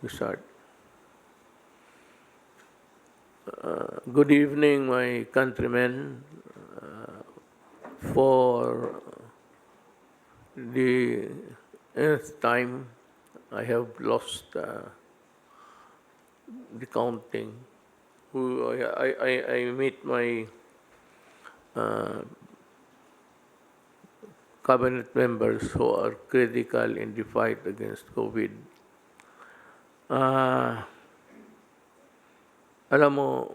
we start. Good evening, my countrymen. For the nth time, I have lost the counting. I meet my cabinet members who are critical in the fight against COVID. Alam mo,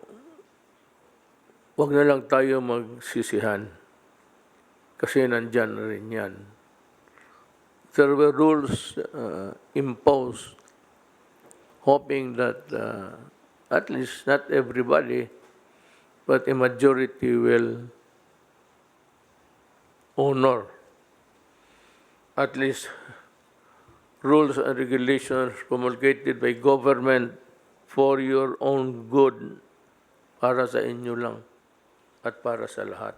wag na lang tayo magsisihan kasi nandyan na rin yan. There were rules imposed hoping that at least not everybody, but a majority will honor at least rules and regulations promulgated by government for your own good, para sa inyo lang at para sa lahat.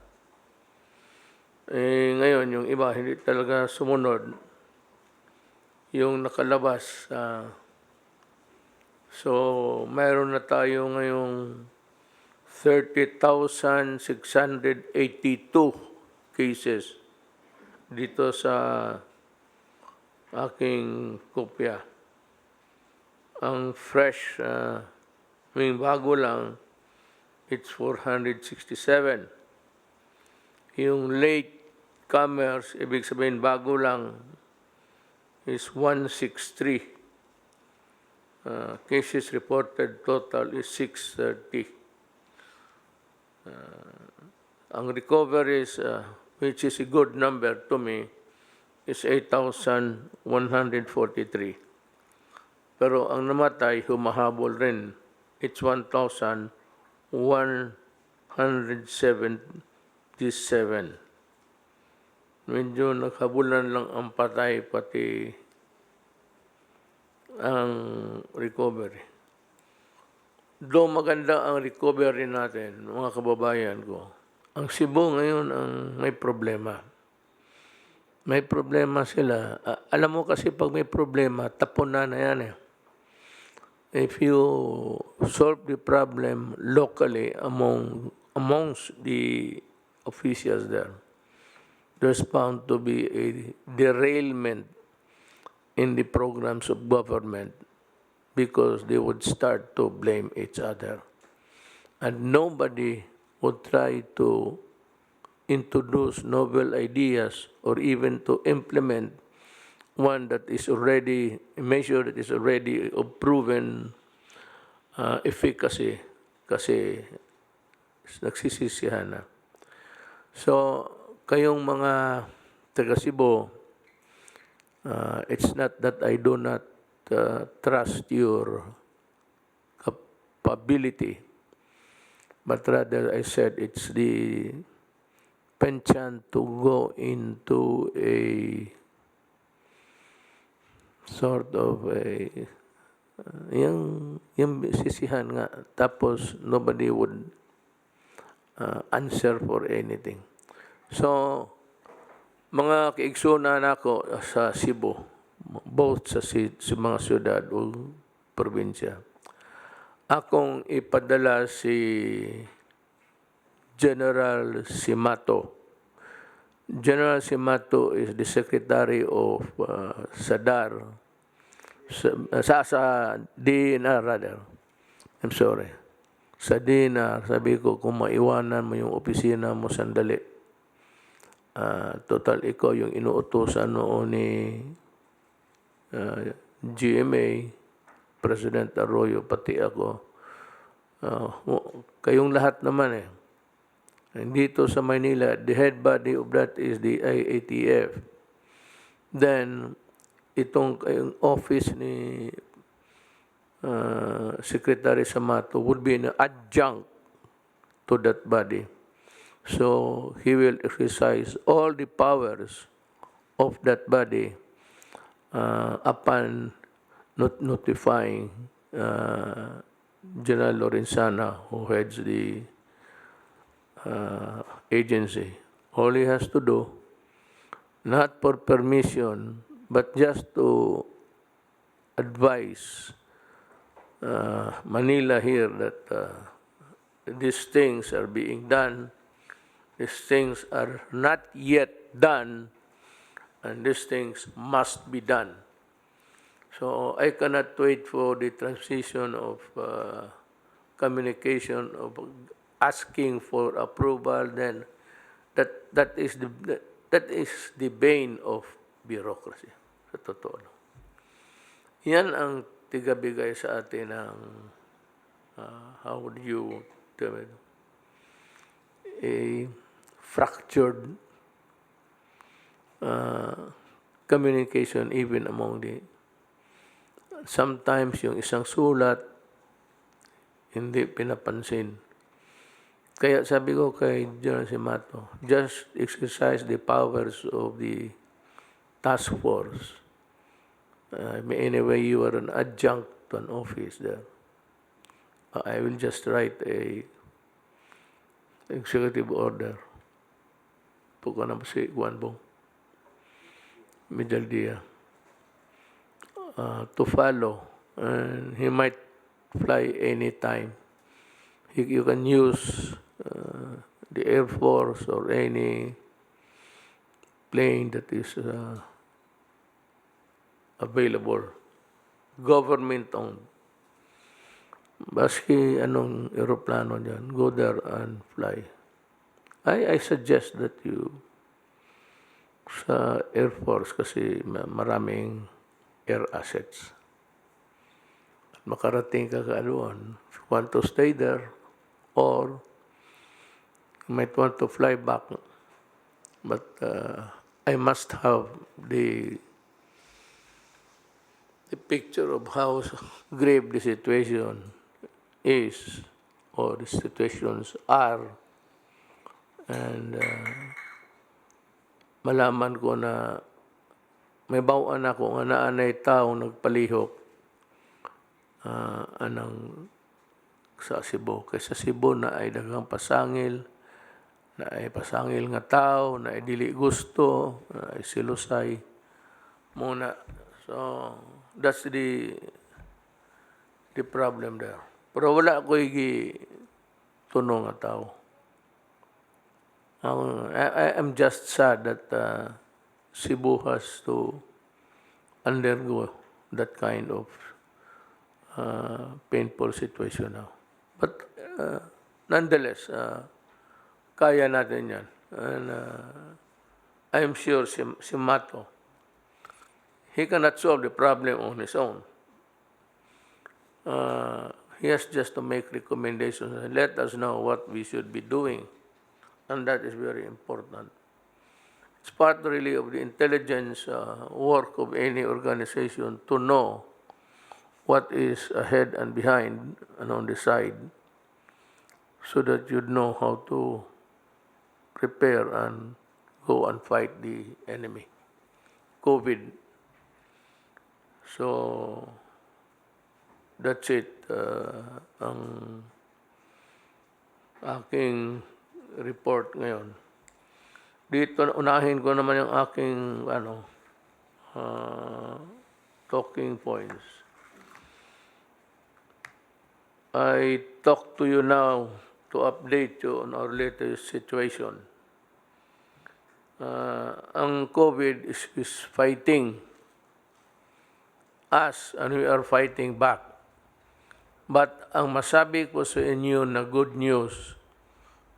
Ngayon, yung iba hindi talaga sumunod yung nakalabas. So, mayroon na tayo ngayong 30,682 cases dito sa aking kopya. Ang fresh, may bago lang, it's 467. Yung late comers, ibig sabihin bago lang, is 163. Cases reported total is 630. Ang recoveries, which is a good number to me, is 8,143. Pero ang namatay, humahabol rin. It's 1,177. Medyo naghabulan lang ang patay, pati ang recovery. Though maganda ang recovery natin, mga kababayan ko, ang Cebu ngayon ang may problema. May problema sila. Alam mo kasi pag may problema, tapunan na yan eh. If you solve the problem locally amongst the officials there, there's bound to be a derailment in the programs of government because they would start to blame each other. And nobody would try to introduce novel ideas or even to implement one that is already, a measure that is already of proven efficacy kasi nagsisisihan na. So, kayong mga taga Cebu, it's not that I do not trust your capability, but rather I said it's the penchant to go into a sort of a yung sisihan nga, tapos nobody would answer for anything. So, mga kaigsunan ako sa Cebu, both sa mga syudad o probinsya, akong ipadala si General Simato. General Simato is the Secretary of SADAR, sa DNR rather. I'm sorry. Sa DNR, sabi ko, kung maiwanan mo yung opisina mo sandali, total ikaw yung inuutosan noon ni GMA, President Arroyo, pati ako. Kayong lahat naman eh. Dito sa Manila, the head body of that is the IATF. Then, itong office ni Secretary Samato would be an adjunct to that body. So, he will exercise all the powers of that body upon notifying General Lorenzana, who heads the agency. All he has to do, not for permission, but just to advise Manila here that these things are being done, these things are not yet done, and these things must be done. So I cannot wait for the transition of communication, of asking for approval. Then that is the bane of bureaucracy. Sa totoo lang. Yan ang tigabigay sa atin ng how would you tell it, a fractured communication even among the sometimes yung isang sulat hindi pinapansin. Kaya sabi ko kay General Simato, just exercise the powers of the task force. Anyway, you are an adjunct to an office there. I will just write a executive order. Puka na si Juan Bong Medaldia to follow, and he might fly anytime. You can use the Air Force or any plane that is available, government-owned. Baski anong aeroplano dyan, go there and fly. I suggest that you sa Air Force kasi maraming air assets. Makarating ka kaluan, if you want to stay there, or you might want to fly back. But I must have the picture of how grave the situation is, or the situations are, and malaman ko na may bawaan ako nga naanay taong nagpalihok anang sa Cebu. Kaysa Cebu na ay daghang pasangil, na ay pasangil nga tao, na ay dili gusto, na ay silusay muna. So, that's the problem there. Pero wala ko tunong nga tao. I'm just sad that Cebu has to undergo that kind of painful situation now. But nonetheless, kaya natin yan. And I'm sure si Mato, he cannot solve the problem on his own. He has just to make recommendations and let us know what we should be doing. And that is very important. It's part really of the intelligence work of any organization to know what is ahead and behind and on the side, so that you'd know how to prepare and go and fight the enemy, COVID. So, that's it. Ang aking report ngayon. Dito, unahin ko naman yung aking talking points. I talk to you now to update you on our latest situation. Ang COVID is fighting us, and we are fighting back. But ang masabi ko sa inyo na good news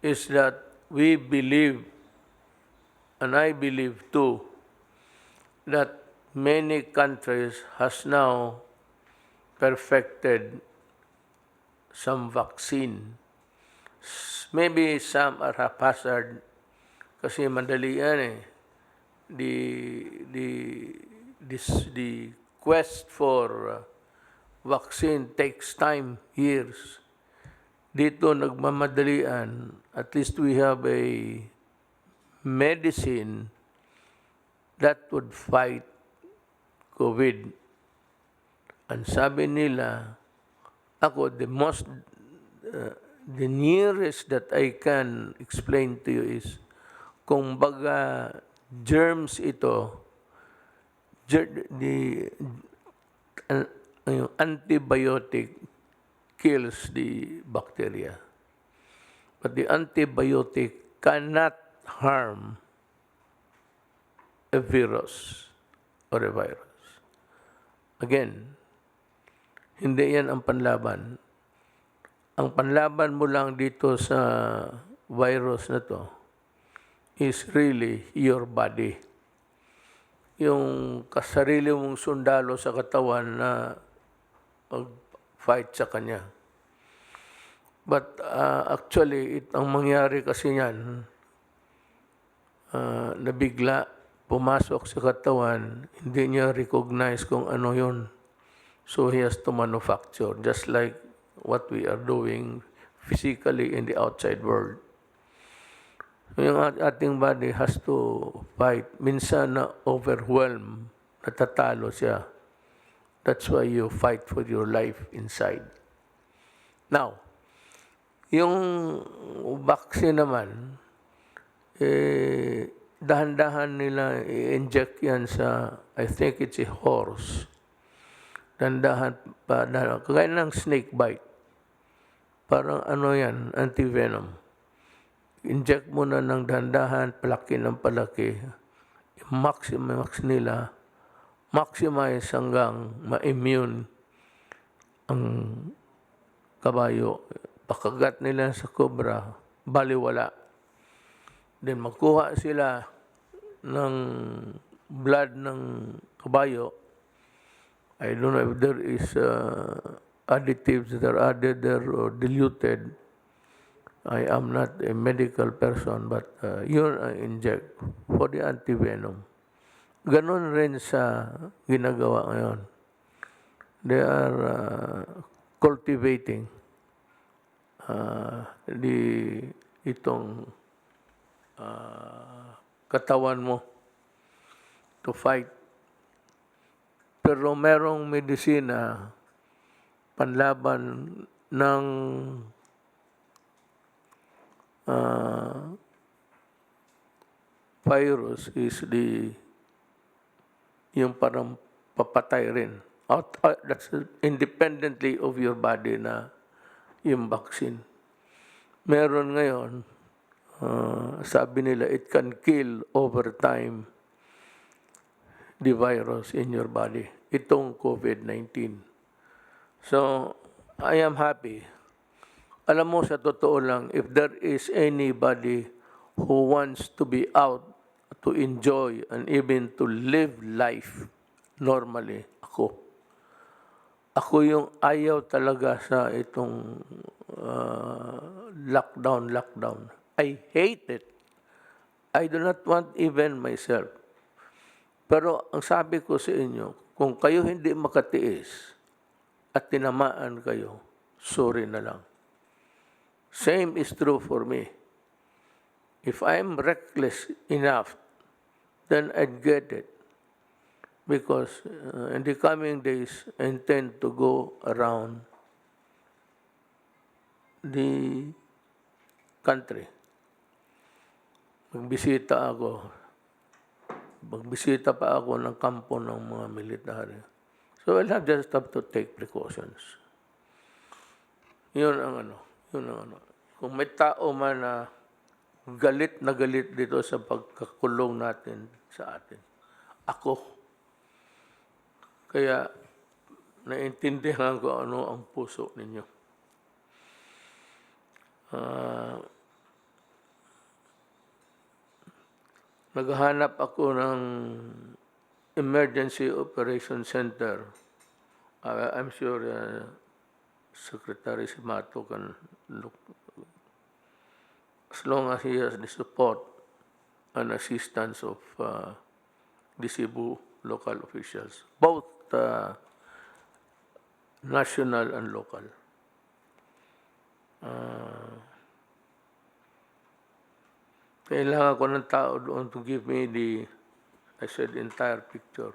is that we believe, and I believe too, that many countries has now perfected some vaccine. Maybe some are haphazard kasi madali yan eh. The quest for vaccine takes time, years. Dito nagmamadalian, at least we have a medicine that would fight COVID. And sabi nila, ako, the nearest that I can explain to you is, kung baga germs ito, antibiotic kills the bacteria. But the antibiotic cannot harm a virus or a virus. Again, hindi yan ang panlaban. Ang panlaban mo lang dito sa virus na to is really your body. Yung kasarili mong sundalo sa katawan na mag-fight sa kanya. But actually, ang mangyari kasi niyan, nabigla, pumasok sa katawan, hindi niya recognize kung ano yun. So he has to manufacture, just like what we are doing physically in the outside world. Yung ating body has to fight. Minsan na overwhelm, natatalo siya. That's why you fight for your life inside. Now, yung vaccine naman, dahan-dahan nila i-inject yan sa, I think it's a horse. Dahan-dahan pa, kagaya ng snake bite. Parang ano yan, antivenom. Inject mo na ng dahan-dahan, palaki ng palaki. Maximize nila, maximize hanggang ma-immune ang kabayo. Pagkagat nila sa cobra, baliwala. Then magkuha sila ng blood ng kabayo. I don't know if there is additives that are added there or diluted. I am not a medical person, but yun ang inject for the antivenom. Ganon rin sa ginagawa ngayon. They are cultivating itong katawan mo to fight. Pero merong medisina panlaban ng virus is yung parang papatay rin. That's independently of your body na yung vaccine. Meron ngayon, sabi nila, it can kill over time the virus in your body. Itong COVID-19. So, I am happy. Alam mo, sa totoo lang, if there is anybody who wants to be out, to enjoy, and even to live life normally, ako. Ako yung ayaw talaga sa itong lockdown. I hate it. I do not want even myself. Pero ang sabi ko sa inyo, kung kayo hindi makatiis at tinamaan kayo, sorry na lang. Same is true for me. If I'm reckless enough, then I'd get it. Because in the coming days, I intend to go around the country. Magbisita pa ako ng kampo ng mga military. So I'll just have to take precautions. Yun ang ano. Kung may tao man na galit na galit dito sa pagkakulong natin sa atin, ako. Kaya naintindihan ko ano ang puso ninyo. Naghahanap ako ng Emergency Operation Center. I'm sure Secretary Simato can look, as long as he has the support and assistance of the Cebu local officials, both national and local. Kailangan ko ng tao doon to give me the entire picture.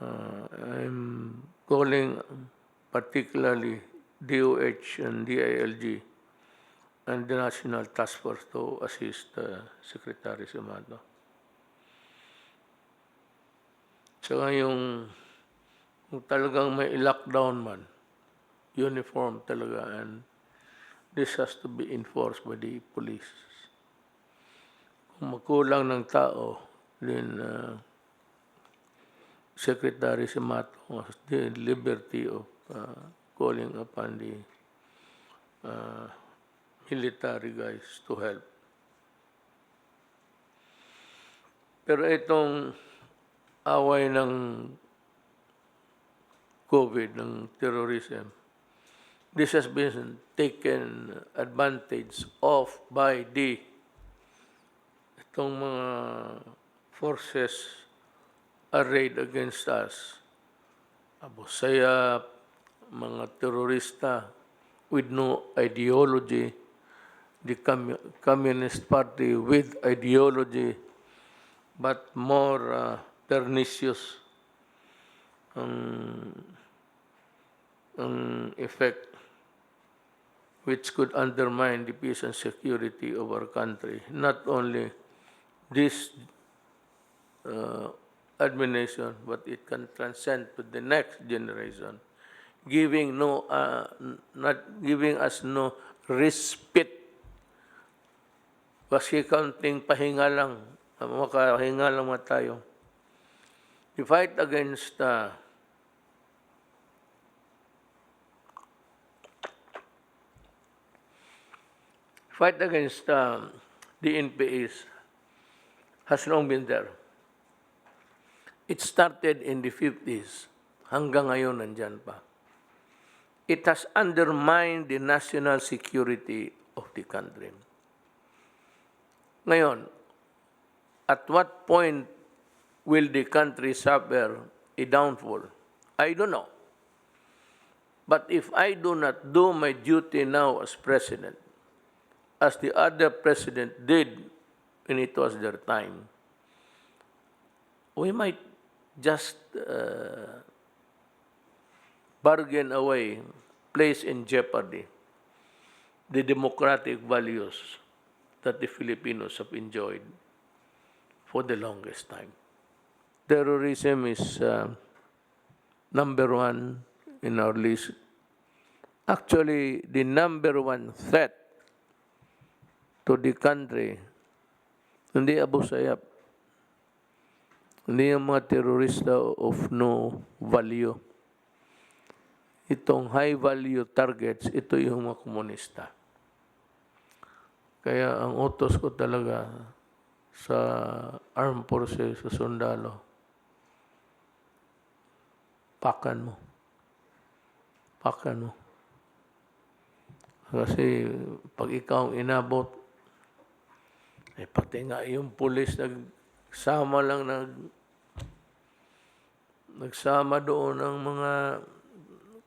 I'm calling particularly DOH and DILG and the National Task Force to assist Secretary Simato. Saka yung talagang may lockdown man, uniform talaga, and this has to be enforced by the police. Kung magkulang ng tao, then Secretary Simato has the liberty of calling upon the military guys to help. Pero itong away ng COVID, ng terrorism, this has been taken advantage of by itong mga forces arrayed against us. Abu Sayyaf, mga terorista with no ideology, the Communist Party with ideology, but more pernicious ang effect, which could undermine the peace and security of our country. Not only this administration, but it can transcend to the next generation, giving not giving us no respite. Kasi kaunting pahinga lang, makahinga lang tayo. The fight against the NPAs has long been there. It started in the 50s. Hanggang ngayon nandyan pa. It has undermined the national security of the country. Ngayon, at what point will the country suffer a downfall? I don't know. But if I do not do my duty now as president, as the other president did when it was their time, we might just bargain away, place in jeopardy the democratic values that the Filipinos have enjoyed for the longest time. Terrorism is number one in our list. Actually, the number one threat to the country, hindi Abu Sayyaf, hindi yung mga terorista of no value. Itong high value targets, ito yung mga komunista. Kaya ang utos ko talaga sa armed forces, sa sundalo, pakan mo. Pakan mo. Kasi pag ikaw ang inabot, pati nga yung pulis nagsama doon ng mga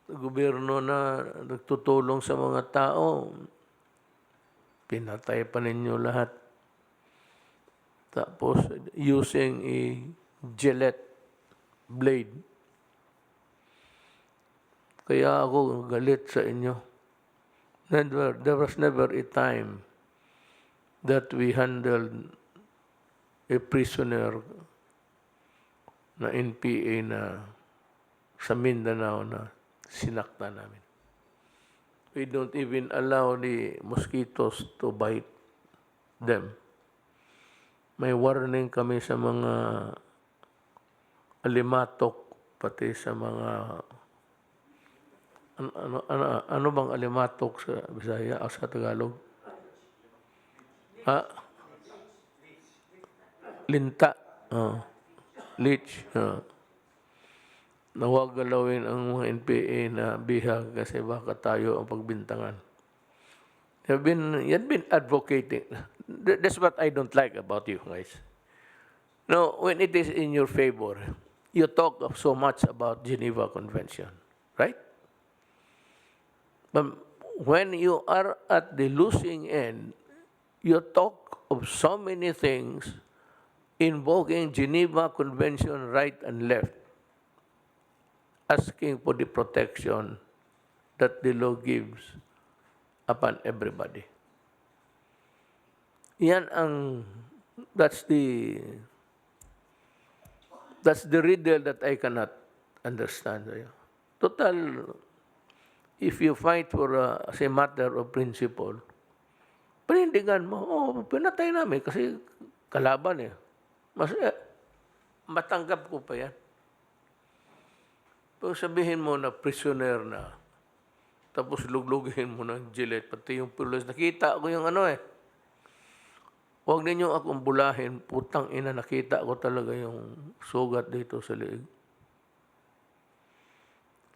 gobyerno na nagtutulong sa mga tao. Pinatay pa ninyo lahat. Tapos, using a Gillette blade. Kaya ako galit sa inyo. There was never a time that we handled a prisoner na NPA na sa Mindanao na sinakta namin. We don't even allow the mosquitoes to bite them. May warning kami sa mga alimatok, pati sa mga ano bang alimatok sa Bisaya o sa Tagalog? Linta. Leech. Na huwag galawin ang mga NPA na bihag kasi baka tayo ang pagbintangan. You've been advocating. That's what I don't like about you guys. No, when it is in your favor, you talk so much about Geneva Convention, right? But when you are at the losing end, you talk of so many things invoking Geneva Convention right and left, asking for the protection that the law gives upon everybody. That's the riddle that I cannot understand. Total, if you fight for as a matter of principle, panindigan mo, pinatay namin kasi kalaban eh. Mas, matanggap ko pa yan. Pero sabihin mo na prisoner na, tapos luglugin mo ng Gillette, pati yung pulis. Nakita ko yung ano eh. Huwag ninyo akong bulahin, putang ina, nakita ko talaga yung sugat dito sa liig.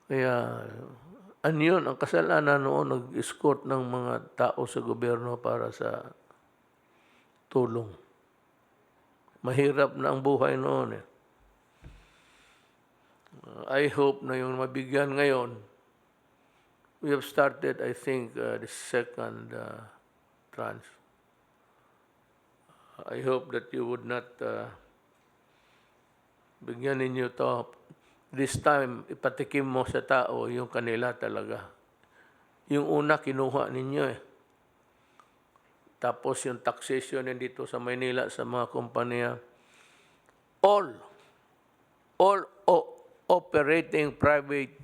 Kaya, yun, ang kasalanan noon, nag-escort ng mga tao sa gobyerno para sa tulong. Mahirap na ang buhay noon eh. I hope na yung mabigyan ngayon, we have started, I think, the second tranche. I hope that you would not bigyan ninyo to. This time, ipatikim mo sa tao yung kanila talaga. Yung una, kinuha ninyo eh. Tapos yung taxation dito sa Maynila sa mga kumpanya, all operating private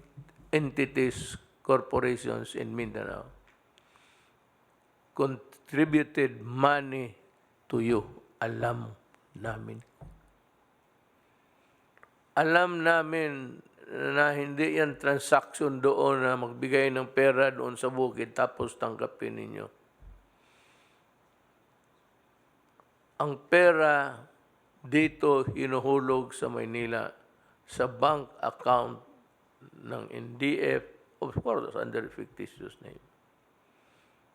entities, corporations in Mindanao contributed money to you. Alam namin. Alam namin na hindi yan transaction doon na magbigay ng pera doon sa bukid tapos tanggapin ninyo. Ang pera dito hinuhulog sa Maynila sa bank account ng NDF, of course, under fictitious name.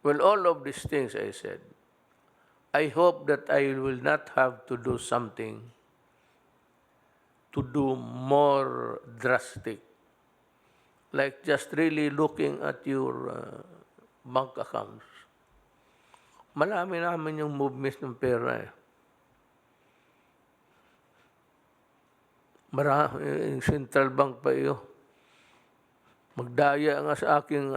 Well, all of these things I said, I hope that I will not have to do something to do more drastic, like just really looking at your bank accounts. Malami namin yung movements ng pera eh. Marami, Central Bank pa iyo. Magdaya nga sa aking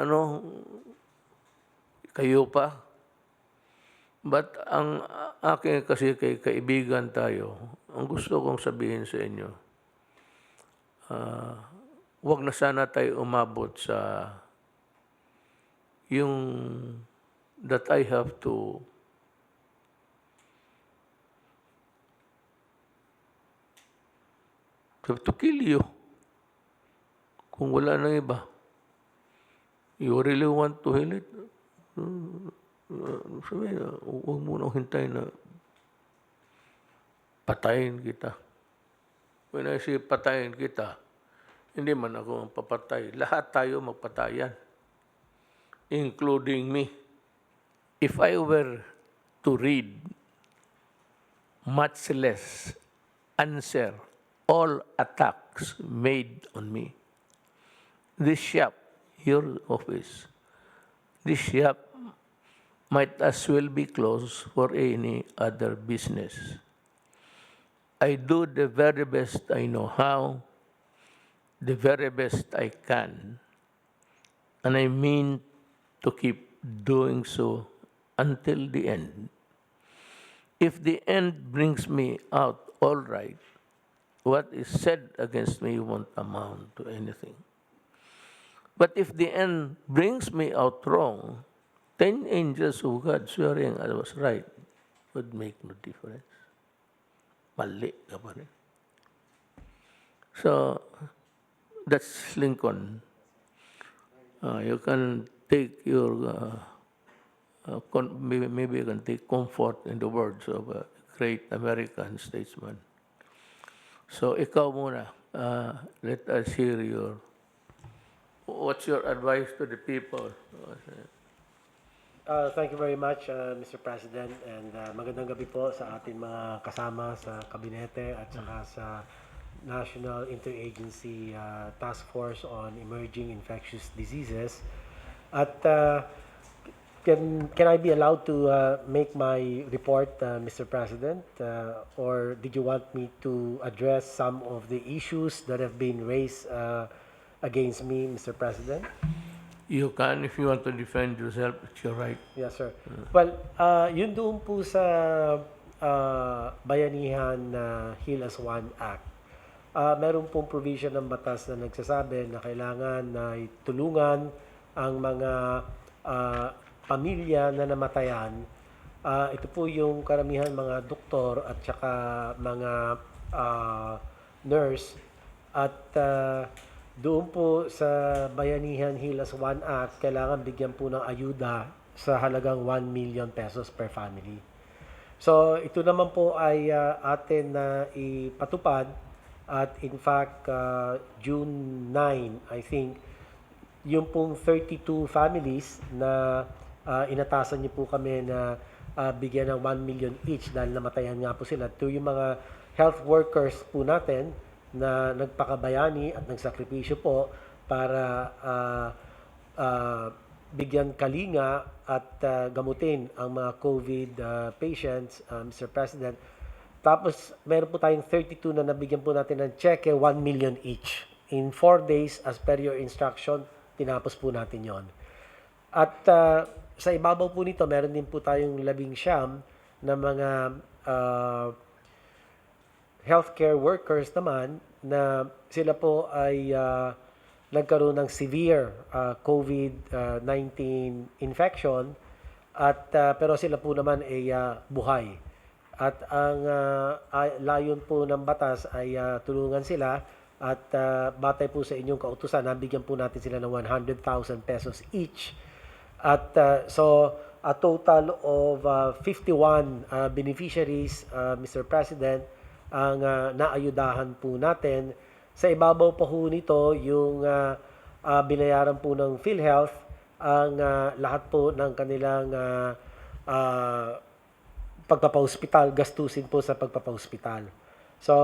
kayo pa. But ang aking kasi kay kaibigan tayo, ang gusto kong sabihin sa inyo, wag na sana tayo umabot sa yung that I have to kill you. Kung wala nang iba. You really want to heal it? Sabi na, huwag mo nang hintayin na patayin kita. When I say patayin kita, hindi man ako ang papatay. Lahat tayo magpatayan, including me. If I were to read, much less answer all attacks made on me, this shop, your office, this shop might as well be closed for any other business. I do the very best I know how, the very best I can, and I mean to keep doing so until the end. If the end brings me out all right, what is said against me won't amount to anything. But if the end brings me out wrong, 10 angels of God swearing I was right would make no difference. Mali ka pa rin. So, that's Lincoln. You can take your, maybe you can take comfort in the words of a great American statesman. So, ikaw muna, let us hear what's your advice to the people? Thank you very much, Mr. President, and magandang gabi po sa ating mga kasama sa kabinete at saka sa National Interagency Task Force on Emerging Infectious Diseases. At can I be allowed to make my report, Mr. President, or did you want me to address some of the issues that have been raised against me, Mr. President? You can, if you want to defend yourself, it's your right. Yes, sir. Well, yun doon po sa Bayanihan Heal as One Act. Meron pong provision ng batas na nagsasabi na kailangan na tulungan ang mga pamilya na namatayan. Ito po yung karamihan mga doktor at saka mga nurse at doon po sa Bayanihan Hilas One Act, kailangan bigyan po ng ayuda sa halagang 1 million pesos per family. So ito naman po ay atin na ipatupad at in fact June 9, I think, yung pong 32 families na inatasan niyo po kami na bigyan ng 1 million each dahil namatayan nga po sila. Ito yung mga health workers po natin na nagpakabayani at nagsakripisyo po para bigyan kalinga at gamutin ang mga COVID patients, Mr. President. Tapos, meron po tayong 32 na nabigyan po natin ng cheque, 1 million each. In 4 days, as per your instruction, tinapos po natin yon. At sa ibabaw po nito, meron din po tayong 19 na mga healthcare workers naman na sila po ay nagkaroon ng severe COVID-19 infection at pero sila po naman ay buhay. At ang layon po ng batas ay tulungan sila at batay po sa inyong kautusan, nabigyan po natin sila ng 100,000 pesos each. At so a total of 51 beneficiaries, Mr. President, ang naayudahan po natin. Sa ibabaw pa ho nito, yung binayaran po ng PhilHealth, ang lahat po ng kanilang pagpapahospital, gastusin po sa pagpapahospital. So,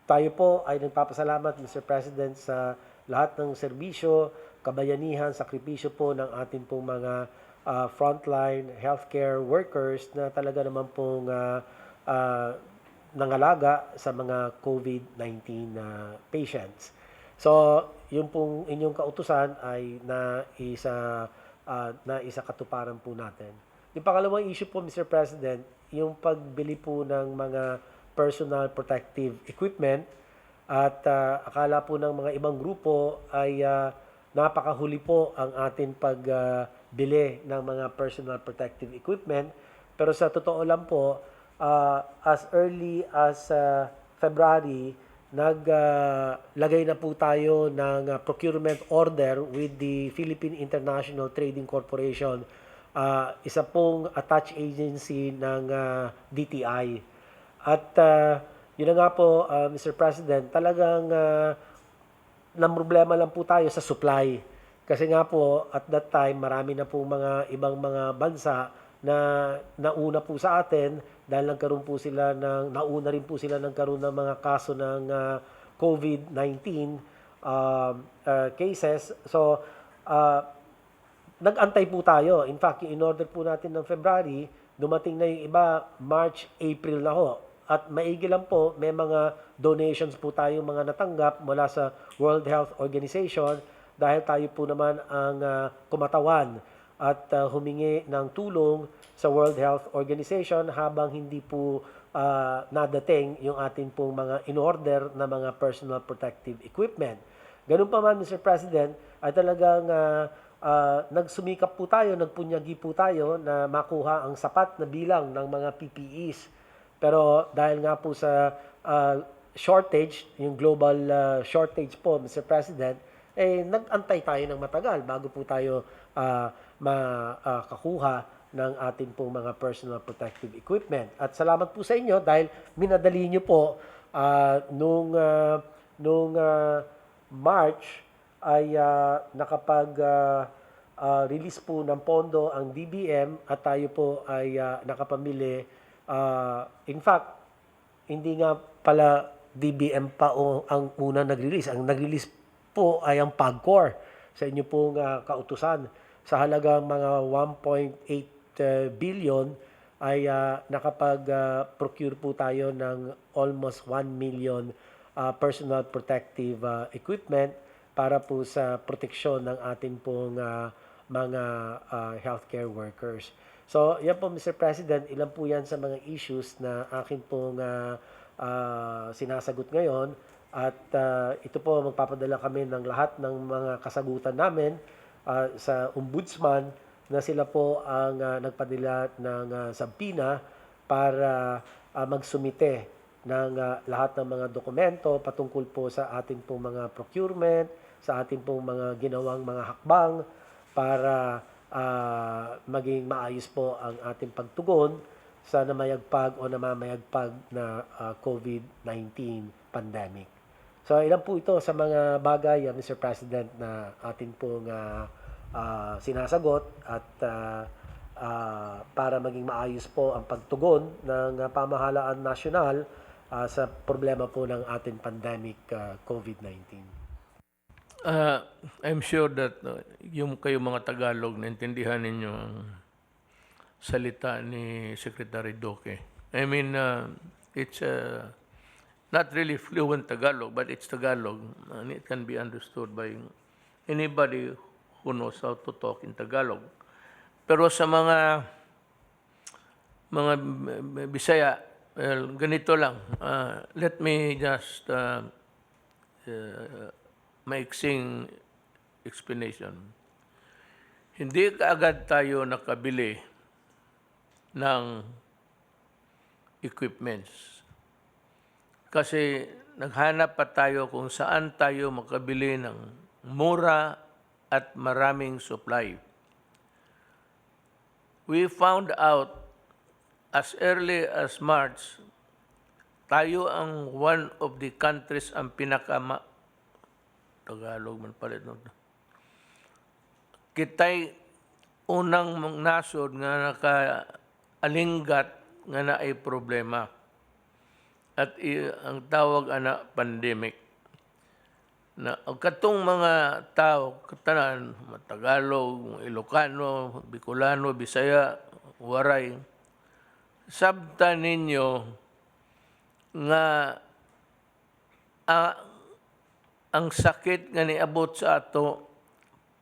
tayo po ay nagpapasalamat, Mr. President, sa lahat ng serbisyo, kabayanihan, sakripisyo po ng ating pong mga frontline healthcare workers na talaga naman pong nangalaga sa mga COVID-19 patients. So, yung pong inyong kautusan ay na isa katuparan po natin. Yung pangalawang issue po, Mr. President, yung pagbili po ng mga personal protective equipment at akala po ng mga ibang grupo ay napakahuli po ang ating pagbili ng mga personal protective equipment. Pero sa totoo lang po, as early as February, naglagay na po tayo ng procurement order with the Philippine International Trading Corporation, isa pong attached agency ng DTI. At yun na nga po, Mr. President, talagang namroblema lang po tayo sa supply. Kasi nga po, at that time, marami na po mga ibang mga bansa na nauna po sa atin dahil nauna rin po sila nagkaroon ng mga kaso ng COVID-19 cases. So, nag-antay po tayo. In fact, yung in-order po natin ng February, dumating na yung iba, March, April na ho. At maigi lang po, may mga donations po tayo mga natanggap mula sa World Health Organization dahil tayo po naman ang kumatawan at humingi ng tulong sa World Health Organization habang hindi po nadating yung ating pong mga in-order na mga personal protective equipment. Ganun pa man, Mr. President, ay talagang nagsumikap po tayo, nagpunyagi po tayo na makuha ang sapat na bilang ng mga PPEs. Pero dahil nga po sa shortage, yung global shortage po, Mr. President, nag-antay tayo ng matagal bago po tayo makakuha ng ating pong mga personal protective equipment. At salamat po sa inyo dahil minadali nyo po nung March ay nakapag-release po ng pondo ang DBM at tayo po ay nakapamili. In fact, hindi nga pala DBM pa ang una nag-release. Ang nag-release po ay ang PAGCOR sa inyo pong kautusan. Sa halagang mga 1.8 billion ay nakapag-procure po tayo ng almost 1 million personal protective equipment para po sa proteksyon ng ating pong mga healthcare workers. So, yan po, Mr. President, ilan po yan sa mga issues na akin pong sinasagot ngayon. At ito po, magpapadala kami ng lahat ng mga kasagutan namin sa ombudsman na sila po ang nagpadala ng sabpina para magsumite ng lahat ng mga dokumento patungkol po sa ating pong mga procurement, sa ating pong mga ginawang mga hakbang para maging maayos po ang ating pagtugon sa namayagpag o namamayagpag na COVID-19 pandemic. So ilan po ito sa mga bagay, Mr. President, na atin pong sinasagot at para maging maayos po ang pagtugon ng pamahalaan nasyonal sa problema po ng ating pandemic COVID-19. I'm sure that yung kayo mga Tagalog, naintindihan ninyo ang salita ni Secretary Duque. I mean, it's not really fluent Tagalog, but it's Tagalog, and it can be understood by anybody who knows how to talk in Tagalog. Pero sa mga Bisaya, well, ganito lang. Let me just maiksing explanation. Hindi kaagad tayo nakabili ng equipments. Kasi naghanap pa tayo kung saan tayo makabili ng mura at maraming supply. We found out as early as March, tayo ang one of the countries ang Tagalog man pala ito. Kita'y unang nasod nga nakaalinggat nga na ay problema. At ang tawag ana pandemic. Na katong mga tao, katanan, Tagalog, Ilocano, Bicolano, Bisaya, Waray, sabta ninyo nga ang sakit nga niabot sa ato,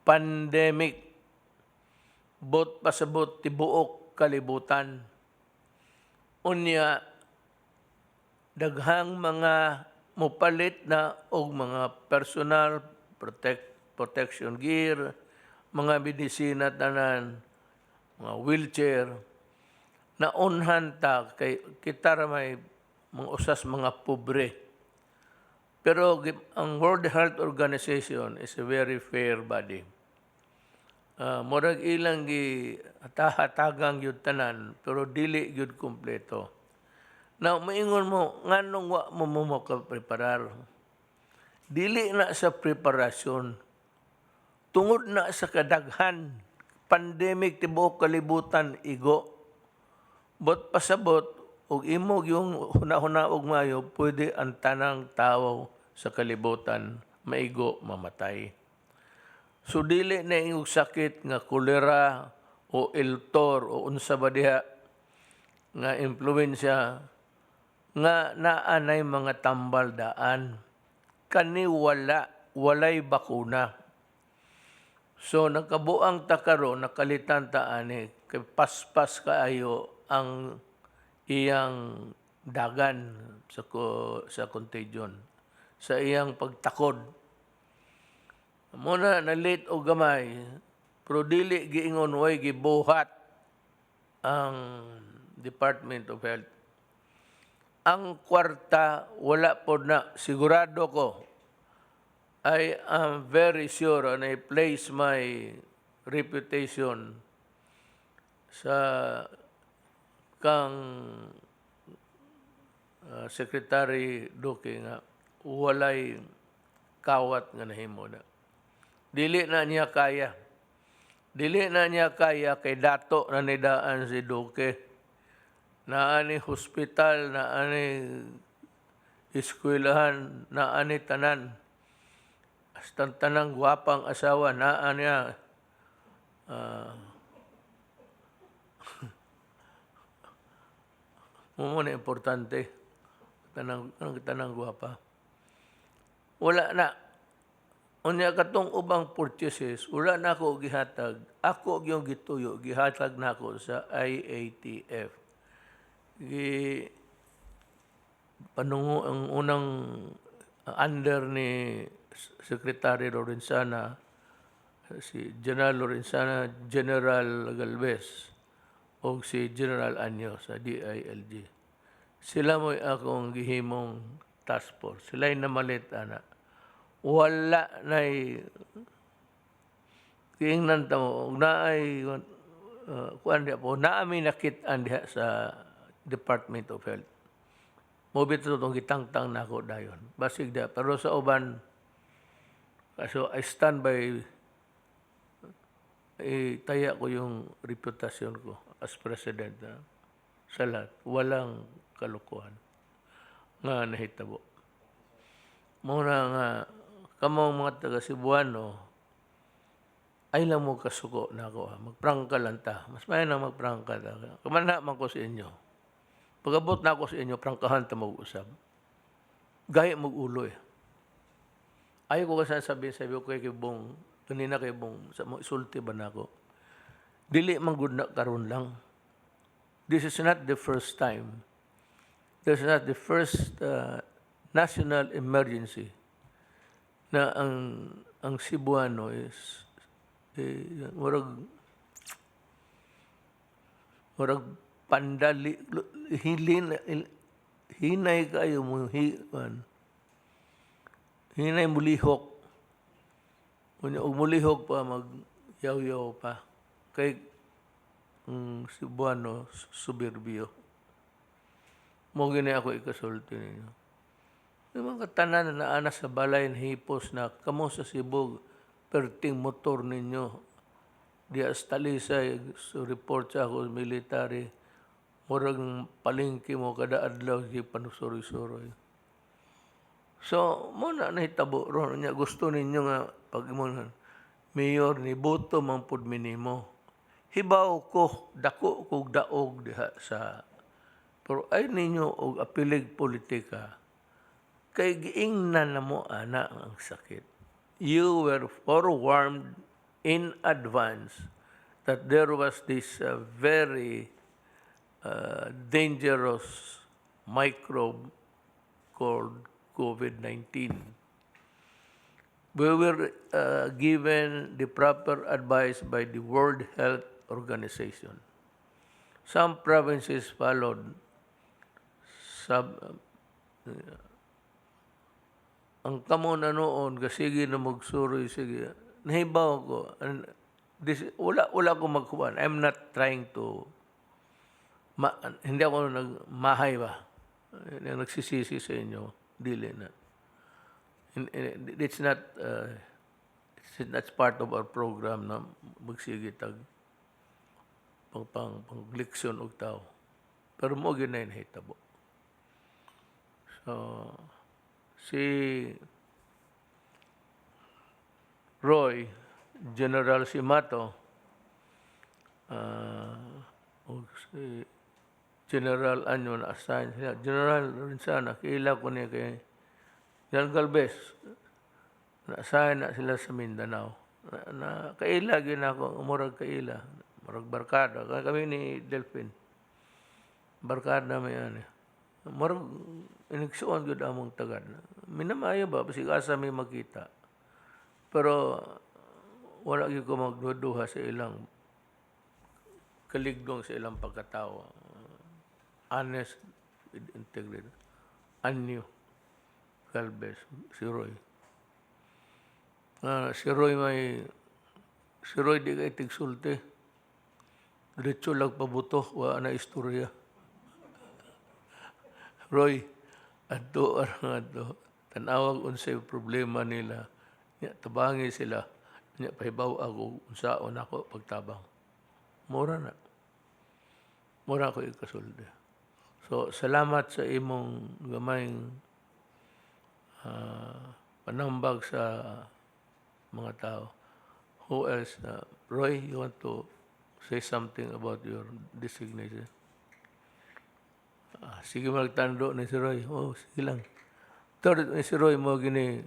pandemic, bot pasabot tibuok kalibutan. Unya, daghang mga mupalit na og mga personal protection gear, mga medisina tanan, mga wheelchair, na unhan ta kay kita ra may mga usas mga pobre. Pero ang World Health Organization is a very fair body. Murag ilang hatagang yun tanan, pero dili yun kumpleto. Now, maingon mo, nganong wa mo preparar? Dili na sa preparasyon. Tungod na sa kadaghan, pandemic tibuok kalibutan igo. Bot pasabot, ug imog yung huna-huna og mayo, pwede ang tanang tao sa kalibutan maigo mamatay. So dili na yung sakit nga kolera o iltor o unsa ba diha nga impluensya nga naanay mga tambal daan. Kani walay bakuna. So nakabuang ta karon nakalitan ta ani kay paspas kaayo ang iyang dagan sa contagion, sa iyang pagtakod. Muna na late o gamay, pero dili giingon way gibuhat ang Department of Health. Ang kwarta, wala po na, sigurado ko, I am very sure and I place my reputation sa kang Secretary Duque nga walay kawat nga nahimo na. Dili na niya kaya. Dili na niya kaya kay dato na nidaan si Duque. Naani hospital, naani eskwelahan, naani tanan. Hasta tanang gwapang asawa, naani muna importante. Tanang gwapa. Wala na. Unya katong ubang purchases, wala na ako gihatag. Ako yung gituyo, gihatag na ako sa IATF. Panungo ang unang under ni Secretary Lorenzana, si General Lorenzana, General Galvez, o si General Anyo sa DILG. Sila mo'y akong gihimong task force. Sila'y namalit, ana. Wala na'y kiingnan tamo, naay kuan diha po, naami nakit-an diha sa Department of Health. Mobit ito itong gitangtang na ako dayon. Basig diha. Pero sa uban, so I stand by, taya ko yung reputasyon ko as president sa lahat. Walang kalukuhan nga nahitabo. Muna nga, kamong mga taga Cebuano, ay lang mo kasuko na ako. Magprangka lang ta. Mas may na magprangka ta. Kamana man ko sa inyo. Pag-abot na ako sa inyo, prangkahan ta mag-usap. Gaya mag-ulo eh. Ayaw ko kasi sabi ko kay Bong, kanina kay Bong, sa mga isulti ba na ako? Dili man good na karon lang. This is not the first time. This is not the first national emergency na ang Cebuano is murag pandali hinay kayo mo hinay mulihok mulihok pa magyaw-yaw pa kay Cebuano suburbio mo gini ako ikasulti ninyo. Yung mga tanan na ana sa balay ng hipos na kamo sa Cebu perting motor ninyo diya sa Talisay so report sa ako military murag palengke mo kada adlaw di panusuroy-suroy. So mo na nahitabo ron nya gusto ninyo nga pag mo mayor ni boto man pud minimo. Hibaw ko dako kog daog diha sa pero ay ninyo og apilig politika kay giingnan na mo ana ang sakit. You were forewarned in advance that there was this very dangerous microbe called COVID-19. We were given the proper advice by the World Health Organization. Some provinces followed ang kamo na noon, sige na magsuroy, sige. Nahibaw ko. Wala ko magkuhan. I'm not trying to, hindi ako nagmahay ba. Nagsisisi sa inyo. Dili na. It's not, that's part of our program na magsige tag pang-leksyon og tao. Pero mo ginay nahitabo. So, si Roy, General Simato, o si General Anyo na assign siya. General Lorenzana, kaila ko niya kay General Galvez, na-assign na sila sa Mindanao. Na kaila, ginako, umurag kaila. Murag barkada. Kami ni Delphin. Barkada may ano. Murag inigsuon gud among tagad. Minamayo ba basig asa may makita. Pero wala gyud ko magduduha sa ilang kaligdong sa ilang pagkatao. Honest with integrity. Anyo Galvez, si Roy. Si Roy di kay tigsulti. Diretso lang pabuto, wala na istorya. Roy, adto tanawag unsay problema nila. Tabangi sila. Pahibaw ako, unsaon ako pagtabang. Mura na. Mura ko ikasulde. So, salamat sa imong gamayng panambag sa mga tao. Who else? Roy, you want to say something about your designation? Sige magtando ni si Roy. Sige lang. Third ni si Roy mo gini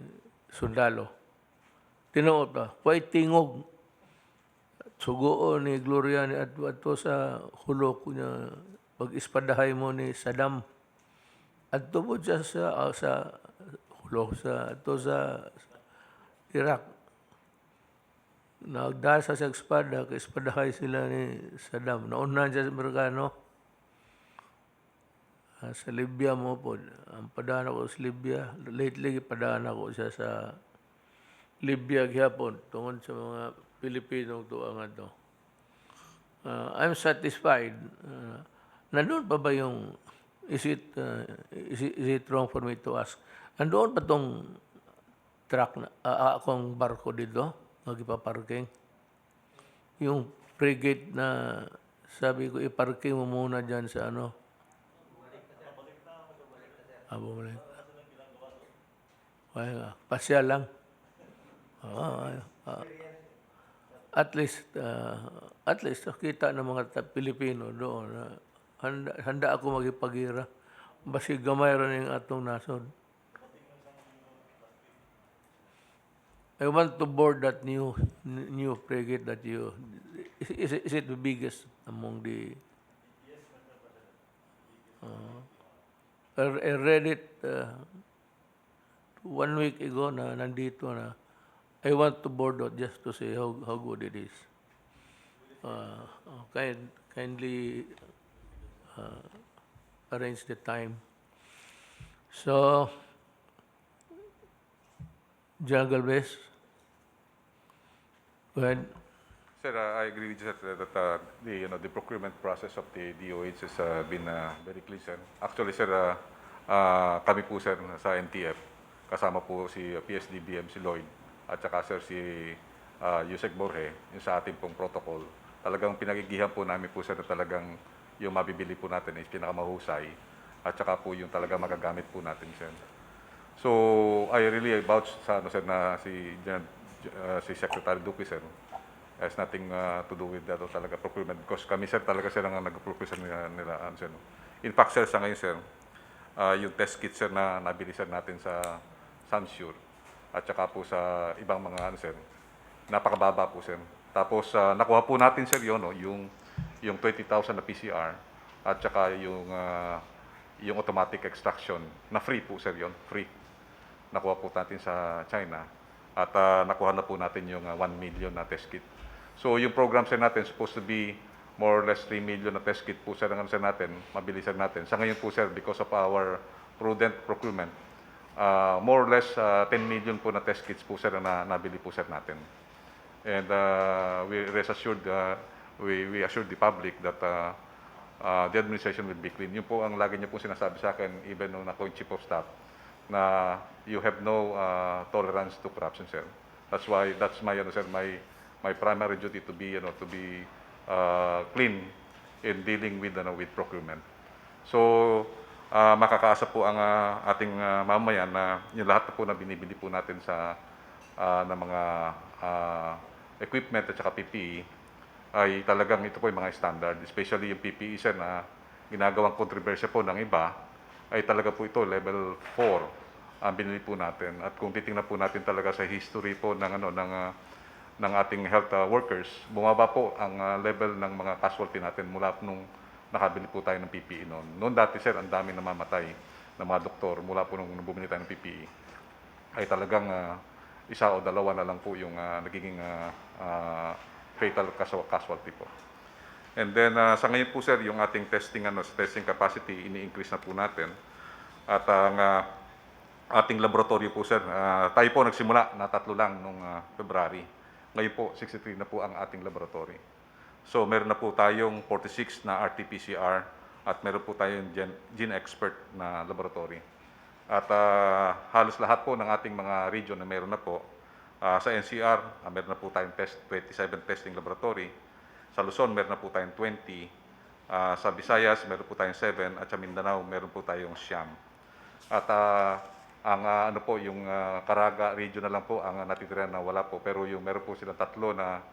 sundalo. Tinuot pa. Huwag tingog. Sugoon ni Gloria ni adto sa hulok niya pag-ispadahay mo ni Saddam. Adto po siya sa Hulog sa Iraq. Nagdasa sa espada, kay espadahay sila ni Saddam. Nauna siya sa Amerikano. Sa Libya mo po. Ang padaan ako sa Libya. Lately, padaan ako siya sa Libya gihapon tungod sa mga Pilipinong tuangan to. I'm satisfied. Nandoon pa ba yung is it wrong for me to ask? Nandoon pa tong truck na akong barko dito magipa-parking. Yung frigate na sabi ko i-parking mo muna diyan sa ano. Bumalik. Pasya lang. At least kita ng mga Pilipino doon. Handa ako magipagira. Basi gamay rin yung atong nasod. I want to board that new frigate that you... Is it the biggest among the... I read it 1 week ago na nandito na. I want to board it just to see how good it is. Kindly arrange the time. So, John Galvez, go ahead. Sir, I agree with you, sir, that the procurement process of the DOH has been very clear, sir. Actually, sir, kami po, sir, sa NTF, kasama po si PSDBM, si Lloyd, at saka, sir, si Yusek Borge, yung sa ating pong protocol. Talagang pinagigihan po namin po, sir, na talagang yung mabibili po natin is pinakamahusay, at saka po yung talagang magagamit po natin, sir. So, I really vouch sa, sir, na si Secretary Duque, sir, has nothing to do with that talaga procurement because kami, sir, talaga sir ang nag-procure nila, sir. In fact, sir, sa ngayon, sir, yung test kit, sir, na nabili, sir, natin sa Sunsure at saka po sa ibang mga, sir, napakababa po, sir. Tapos, nakuha po natin, sir, yun, no, yung 20,000 na PCR at saka yung automatic extraction na free po, sir, yun, free. Nakuha po natin sa China at nakuha na po natin yung 1 million na test kit. So yung program, sir, natin supposed to be more or less 3 million na test kit po, sir, ang sir natin, mabilisan natin. Sa ngayon po, sir, because of our prudent procurement, more or less 10 million po na test kits po, sir, na nabili po, sir, natin. And we rest assured, we assured the public that the administration will be clean. Yun po ang lagi niyo po sinasabi sa akin, even nung ako yung chief of staff, na you have no tolerance to corruption, sir. That's why that's my my primary duty to be clean in dealing with procurement. So makakaasa po ang ating mamamayan na yung lahat po na binibili po natin sa ng mga equipment at saka PPE ay talagang ito po yung mga standard, especially yung PPE, sir, na ginagawang kontrobersya po ng iba ay talaga po ito level 4 ang binili po natin. At kung titingnan po natin talaga sa history po ng ating health workers, bumaba po ang level ng mga casualty natin mula nung nakabili po tayo ng PPE noon. Noon dati, sir, ang dami namamatay ng mga doktor mula po nung bumili tayo ng PPE. Ay talagang isa o dalawa na lang po yung nagiging fatal casualty po. And then sa ngayon po, sir, yung ating testing capacity ini-increase na po natin. At ang ating laboratory po, sir, tayo po nagsimula na 3 lang nung February. Ngayon po 63 na po ang ating laboratory. So meron na po tayong 46 na RT-PCR at meron po tayong gene expert na laboratory. At halos lahat po ng ating mga region na meron na po. Sa NCR, meron na po tayong 27 testing laboratory. Sa Luzon, meron na po tayong 20. Sa Visayas, meron po tayong 7. At sa Mindanao, meron po tayong 9. At ang yung Caraga region na lang po ang natitira na wala po. Pero yung meron po silang 3 na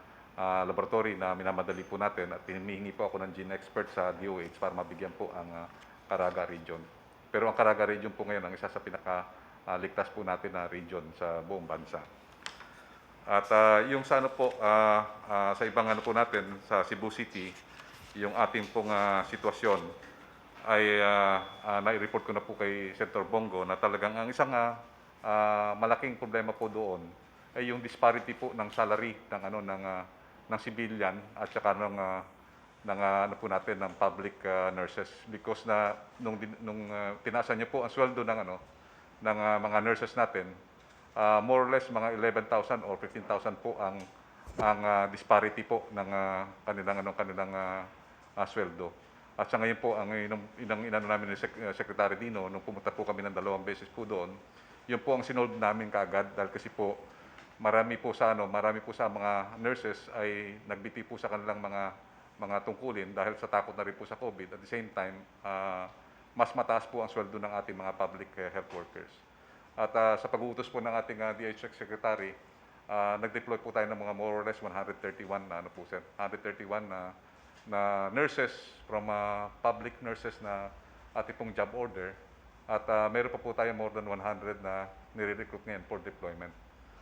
laboratory na minamadali po natin. At hinihingi po ako ng gene expert sa DOH para mabigyan po ang Caraga region. Pero ang Caraga region po ngayon ang isa sa pinakaligtas po natin na region sa buong bansa. At yung sa sa ibang po natin sa Cebu City, yung ating pong sitwasyon ay nai-report ko na po kay Senator Bongo na talagang ang isang malaking problema po doon ay yung disparity po ng salary ng ng civilian at saka ng po natin ng public nurses, because nung tinaasan niyo po ang sweldo ng mga nurses natin, more or less mga 11,000 or 15,000 po ang disparity po ng kanilang sweldo. At sa ngayon po, ang inano namin ni Secretary Dino, nung pumunta po kami ng 2 beses po doon, yun po ang sinolve namin kaagad, dahil kasi po marami po sa mga nurses ay nagbiti po sa kanilang mga tungkulin dahil sa takot na rin po sa COVID. At the same time, mas mataas po ang sweldo ng ating mga public health workers. At sa pag-uutos po ng ating DHS Secretary, nag-deploy po tayo ng mga more or less 131 na nurses from public nurses na ating pong job order. At meron pa po tayo more than 100 na nire-recruit ngayon for deployment.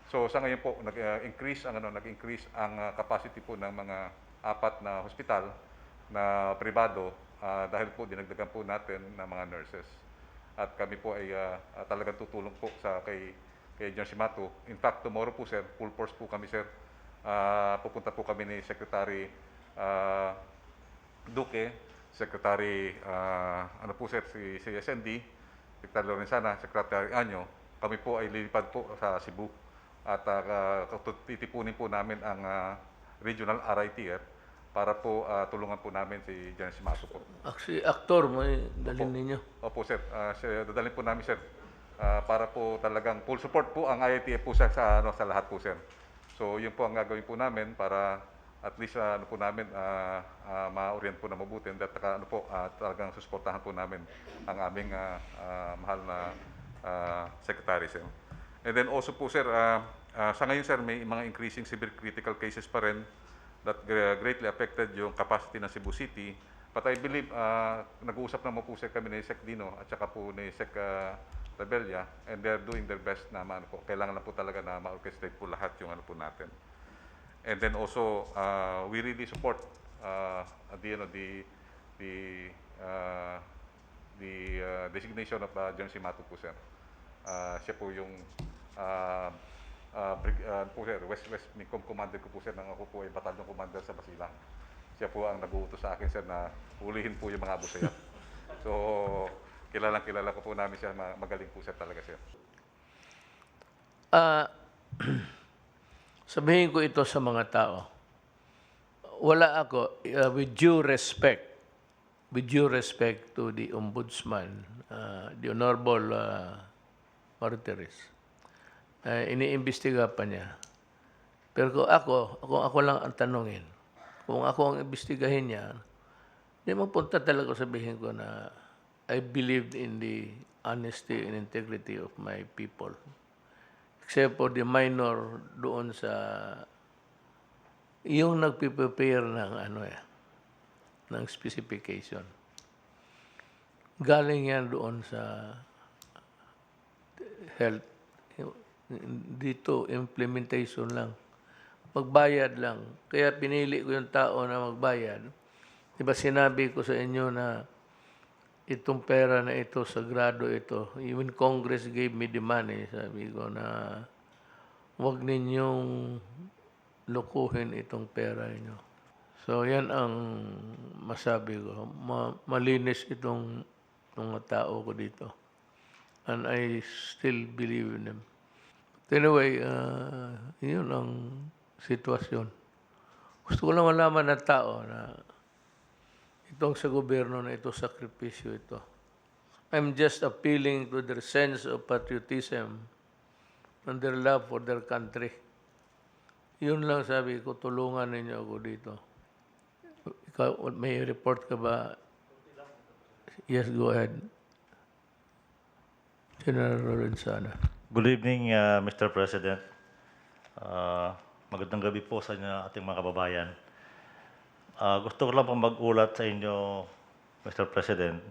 So sa ngayon po, nag-increase ang capacity po ng mga 4 na hospital na pribado dahil po dinagdagan po natin ng mga nurses. At kami po ay talagang tutulong po kay John Simato. In fact, tomorrow po sir, full force po kami sir. Pupunta po kami ni Secretary Duque, Secretary si SND, Secretary Lorenzana, Secretary Anyo. Kami po ay lilipad po sa Cebu at titipunin po namin ang regional RITF para po tulungan po namin si John Simato po. Actually, aktor mo dalhin ninyo. Opo sir, dadalhin po namin sir para po talagang full support po ang IITF po sa lahat po sir. So yun po ang gagawin po namin para at least po namin ma-orient po na mabuti, at talagang susuportahan po namin ang aming mahal na secretary sir. And then also po sir, sa ngayon sir may mga increasing severe critical cases pa rin that greatly affected yung capacity ng Cebu City. But I believe nag-uusap naman po sir kami ni Sec Dino at saka po ni Sec Rebella, and they're doing their best na kailangan lang po talaga na ma-orchestrate po lahat yung po natin. And then also, we really support the designation of John Simato po sir. Siya po yung West Micom Commander ko po sir, nang ako po ay Batalyon Commander sa Basilang. Siya po ang nag-uutos sa akin sir na hulihin po yung mga abusayat. So, kilala ko po namin siya, magaling po sir talaga sir. Sabihin ko ito sa mga tao. Wala ako, with due respect to the Ombudsman, the Honorable Martires, iniimbestiga pa niya. Pero kung ako lang ang tanungin, kung ako ang imbestigahin niya, hindi mapunta talaga sabihin ko na I believed in the honesty and integrity of my people. Except for the minor doon sa yung nagpiprepare ng specification. Galing yan doon sa health. Dito, implementation lang. Magbayad lang. Kaya pinili ko yung tao na magbayad. Diba sinabi ko sa inyo na itong pera na ito, sagrado ito. Even Congress gave me the money. Sabi ko na huwag ninyong lukuhin itong pera niyo. So yan ang masabi ko. Malinis itong mga tao ko dito. And I still believe in them. But anyway, yun ang sitwasyon. Gusto ko lang malaman ng tao na itong sa gobyerno na ito, sakripisyo ito. I'm just appealing to their sense of patriotism and their love for their country. Yun lang sabi ko, tulungan ninyo ako dito. Ikaw, may report ka ba? Yes, go ahead. General Lorenzana. Good evening, Mr. President. Magandang gabi po sa inyo, ating mga kababayan. Gusto ko lang pong mag-ulat sa inyo, Mr. President,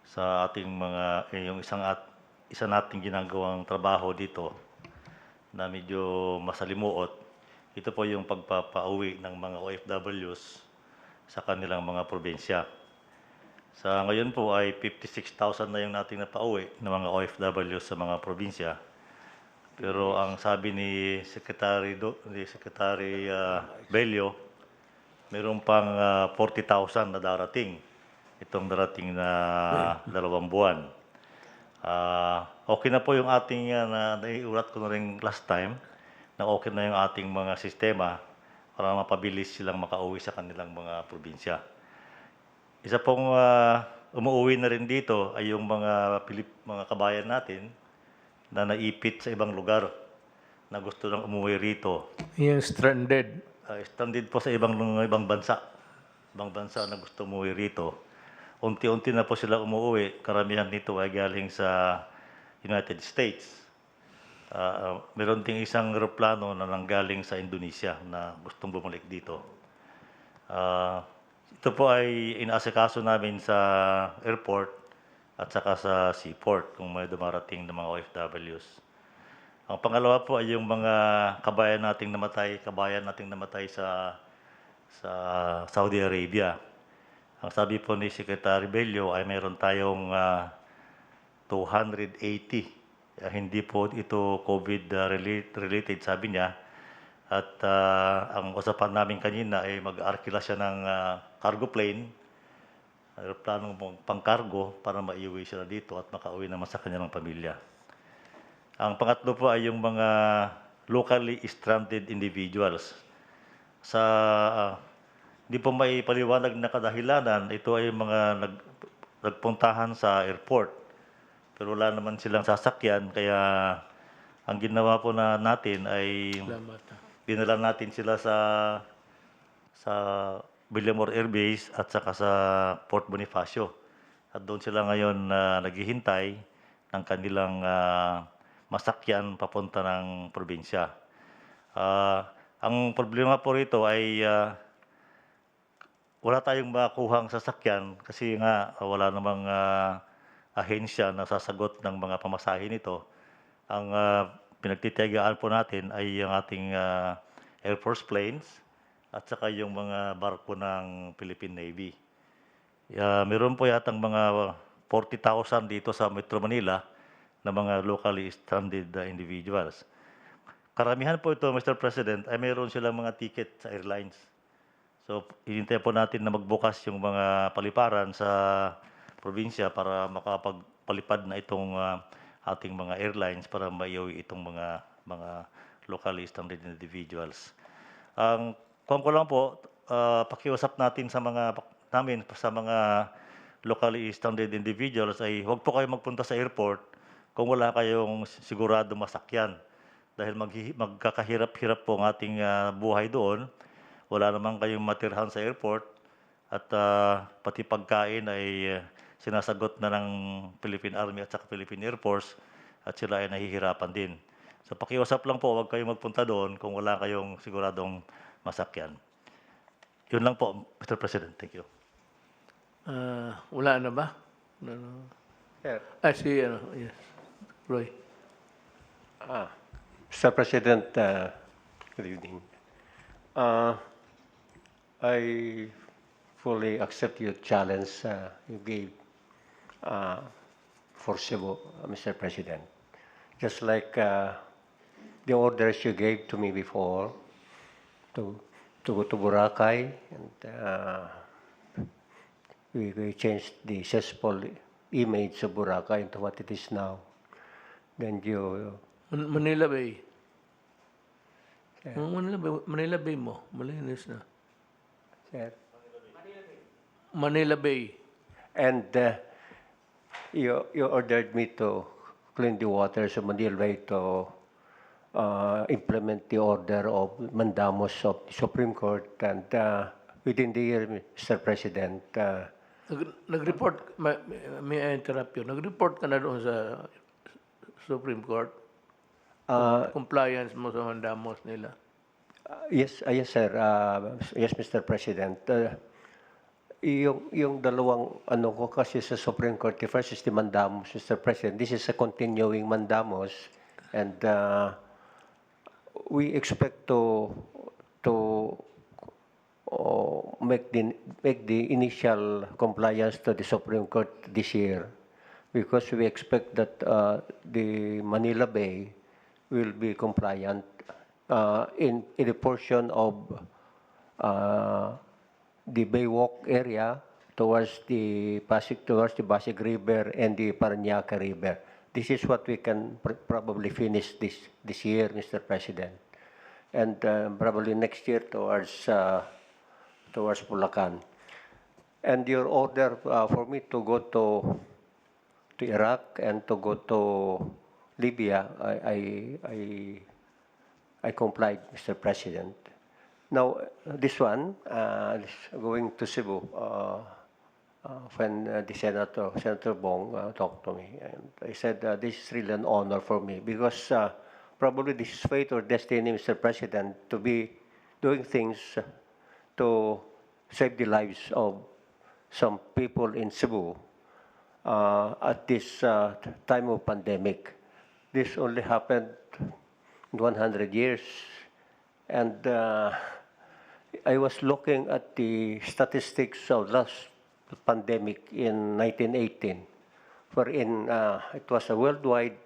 sa ating yung isa nating ginagawang trabaho dito na medyo masalimuot. Ito po yung pagpapauwi ng mga OFWs sa kanilang mga probinsya. Sa ngayon po ay 56,000 na yung nating napauwi ng mga OFWs sa mga probinsya. Pero ang sabi ni Secretary Bello, mayroon pang 40,000 na darating. Itong darating na 2 buwan. Okay na po yung ating naiulat ko na rin last time na okay na yung ating mga sistema para mapabilis silang makauwi sa kanilang mga probinsya. Isa pong umuwi na rin dito ay yung mga kabayan natin na naipit sa ibang lugar na gusto nang umuwi rito. Yung stranded. Stranded po sa ibang bansa. Ibang bansa na gusto umuwi rito. Unti-unti na po sila umuwi. Karamihan nito ay galing sa United States. Meron ding isang eroplano na nanggaling sa Indonesia na gustong bumalik dito. Ito po ay inaasikaso namin sa airport at saka sa seaport kung may dumarating ng mga OFWs. Ang pangalawa po ay yung mga kabayan nating namatay sa Saudi Arabia. Ang sabi po ni Secretary Bello ay mayroon tayong 280. Hindi po ito COVID-related, sabi niya. At ang usapan namin kanina ay mag-arkila siya ng cargo plane, aeroplanong pang-cargo para maiuwi sila dito at makauwi naman sa kanilang pamilya. Ang pangatlo po ay yung mga locally stranded individuals. Hindi po may paliwanag na kadahilanan, ito ay mga nagpuntahan sa airport. Pero wala naman silang sasakyan, kaya ang ginawa po natin ay Salamat. dinala natin sila sa Villamor Air Base at saka sa Port Bonifacio. At doon sila ngayon naghihintay ng kanilang masakyan papunta ng probinsya. Ang problema po rito ay wala tayong makuhang sasakyan kasi nga wala namang ahensya na sasagot ng mga pamasahe nito. Ang pinagtitiyagaan po natin ay yung ating Air Force planes at saka yung mga barko ng Philippine Navy. Meron po yatang mga 40,000 dito sa Metro Manila na mga locally stranded individuals. Karamihan po ito, Mr. President, ay meron silang mga ticket sa airlines. So, hinintay po natin na magbukas yung mga paliparan sa probinsya para makapagpalipad na itong ating mga airlines para maiuwi itong mga locally stranded individuals. Kung ko lang po, pakiusap natin sa mga locally stranded individuals ay huwag po kayo magpunta sa airport kung wala kayong sigurado masakyan. Dahil magkakahirap-hirap po ang ating buhay doon. Wala naman kayong matirhan sa airport at pati pagkain ay sinasagot na ng Philippine Army at saka Philippine Air Force at sila ay nahihirapan din. So pakiusap lang po, huwag kayong magpunta doon kung wala kayong siguradong masakyan. Yun lang po, Mr. President. Thank you. Wala na ba? Sir. Yes. Roy. Mr. President, good evening. I fully accept your challenge you gave for Cebu, Mr. President. Just like the orders you gave to me before to go to Boracay, and we changed the cesspool image of Boracay into what it is now. Then you Manila Bay. Manila Bay mo. Malinis na. said, Manila Bay. and you ordered me to clean the waters of Manila Bay to implement the order of mandamus of the Supreme Court, and within the year, Mr. President, Nag-report, may I interrupt you? Nag-report ka na doon sa Supreme Court? Compliance mo sa mandamos nila? yes, sir. Yes, Mr. President. Yung dalawang ano ko kasi sa Supreme Court, the first is the mandamus, Mr. President. This is a continuing mandamus, and we expect to make the initial compliance to the Supreme Court this year, because we expect that the Manila Bay will be compliant in the portion of the Baywalk area towards the Pasig River and the Parañaque River. This is what we can probably finish this year, Mr. President, and probably next year towards Bulacan. And your order for me to go to Iraq and to go to Libya, I complied, Mr. President. Now, this one, going to Cebu, when the Senator Bong talked to me, and I said, this is really an honor for me because probably this is fate or destiny, Mr. President, to be doing things to save the lives of some people in Cebu at this time of pandemic. This only happened in 100 years. And I was looking at the statistics of last pandemic in 1918, wherein it was a worldwide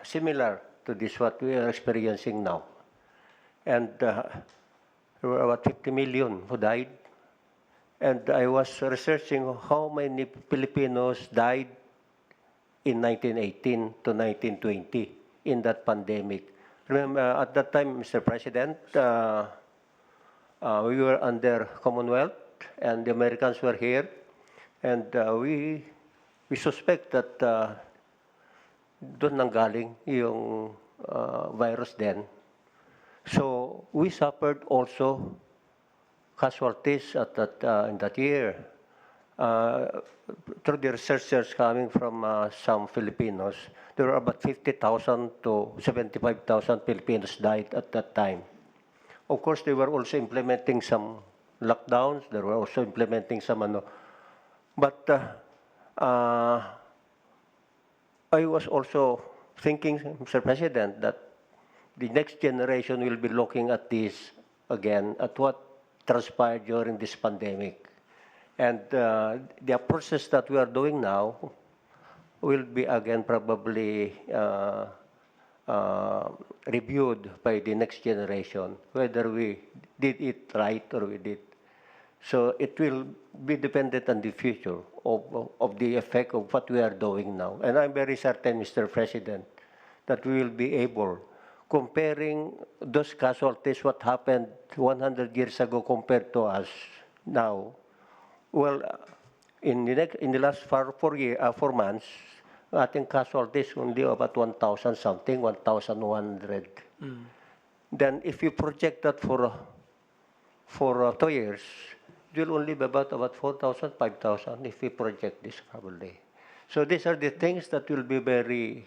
similar to this what we are experiencing now. And there were about 50 million who died. And I was researching how many Filipinos died in 1918 to 1920 in that pandemic. Remember, at that time, Mr. President, we were under Commonwealth, and the Americans were here, and we suspect that doon nanggaling yung virus then. So we suffered also casualties in that year. Through the researchers coming from some Filipinos, there were about 50,000 to 75,000 Filipinos died at that time. Of course, they were also implementing some lockdowns. They were also implementing some But I was also thinking, Mr. President, that the next generation will be looking at this again, at what transpired during this pandemic. And the process that we are doing now will be again probably reviewed by the next generation, whether we did it right or we did. So it will be dependent on the future of the effect of what we are doing now. And I'm very certain, Mr. President, that we will be able, comparing those casualties, what happened 100 years ago compared to us now. Well, in the last 4 months, ating casualties only about 1,000 something, 1,100. Then if you project that for 2 years, it will only be about 4,000, 5,000 if we project this probably. So these are the things that will be very,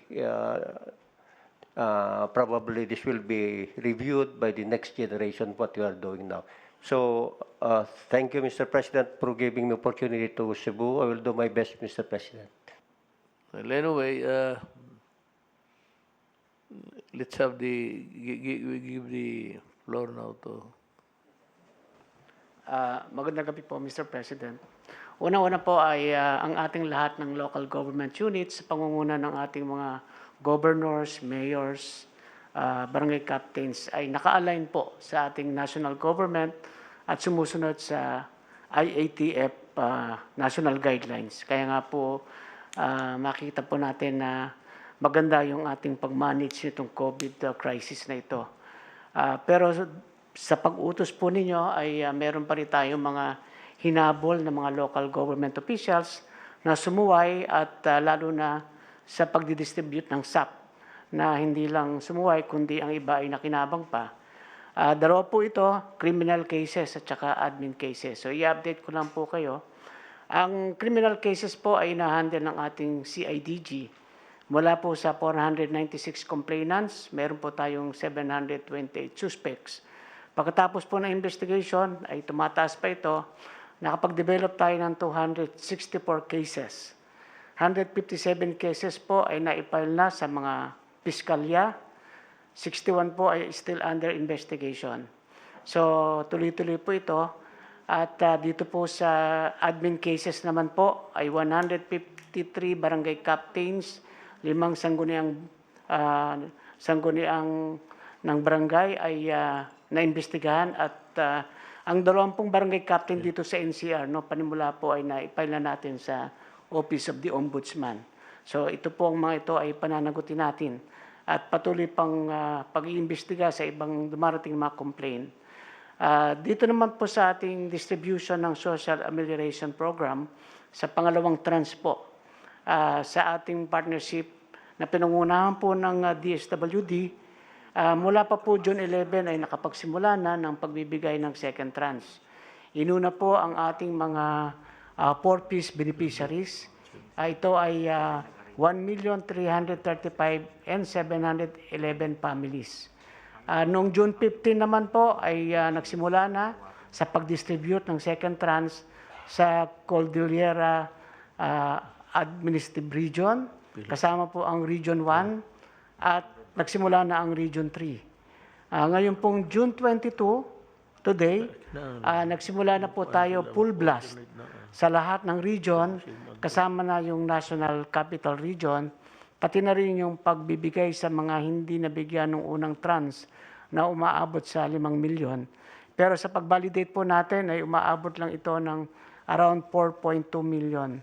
probably this will be reviewed by the next generation, what we are doing now. So thank you, Mr. President, for giving me opportunity to Cebu. I will do my best, Mr. President. Well, anyway, let's have give the floor now to... Magandang gabi po, Mr. President. Una-una po ay ang ating lahat ng local government units sa pangunguna ng ating mga governors, mayors, barangay captains ay naka-align po sa ating national government at sumusunod sa IATF national guidelines. Kaya nga po makita po natin na maganda yung ating pag-manage nitong COVID crisis na ito. Pero sa pag-utos po ninyo ay meron pa rin tayong mga hinabol ng mga local government officials na sumuway at lalo na sa pagdidistribute ng SAP na hindi lang sumuway kundi ang iba ay nakinabang pa. Dalawa po ito, criminal cases at saka admin cases. So i-update ko lang po kayo. Ang criminal cases po ay na-handle ng ating CIDG. Mula po sa 496 complainants, meron po tayong 728 suspects. Pagkatapos po ng investigation, ay tumataas pa ito. Nakapag-develop tayo ng 264 cases. 157 cases po ay na-file na sa mga piskalya. 61 po ay still under investigation. So, tuloy-tuloy po ito. At dito po sa admin cases naman po ay 153 barangay captains, 5 sangguniang sangguniang ng barangay ay naimbestigahan at ang 20 barangay captain dito sa NCR, no, panimula po ay na-file na natin sa Office of the Ombudsman. So ito po ang mga ito ay pananagutin natin at patuloy pang pag-iimbestiga sa ibang dumarating mga complaint. Dito naman po sa ating distribution ng Social Amelioration Program, sa pangalawang tranche po, sa ating partnership na pinangunahan po ng DSWD, mula pa po June 11 ay nakapagsimula na ng pagbibigay ng second tranche. Inuna po ang ating mga 4-piece beneficiaries. Ito ay 1,335,711 families. Noong June 15 naman po ay nagsimula na sa pag-distribute ng second tranche sa Cordillera Administrative Region, kasama po ang Region 1 at nagsimula na ang Region 3. Ngayon pong June 22, today, nagsimula na po tayo full blast sa lahat ng region, kasama na yung National Capital Region, pati na rin yung pagbibigay sa mga hindi nabigyan ng unang tranche na umaabot sa 5 milyon. Pero sa pag-validate po natin ay umaabot lang ito ng around 4.2 million.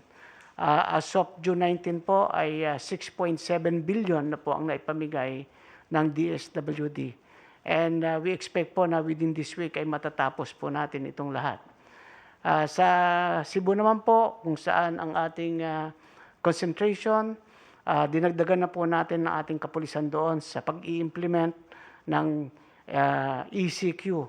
As of June 19 po ay 6.7 billion na po ang naipamigay ng DSWD. And we expect po na within this week ay matatapos po natin itong lahat. Sa Cebu naman po, kung saan ang ating concentration, dinagdagan na po natin ang ating kapulisan doon sa pag-i-implement ng ECQ.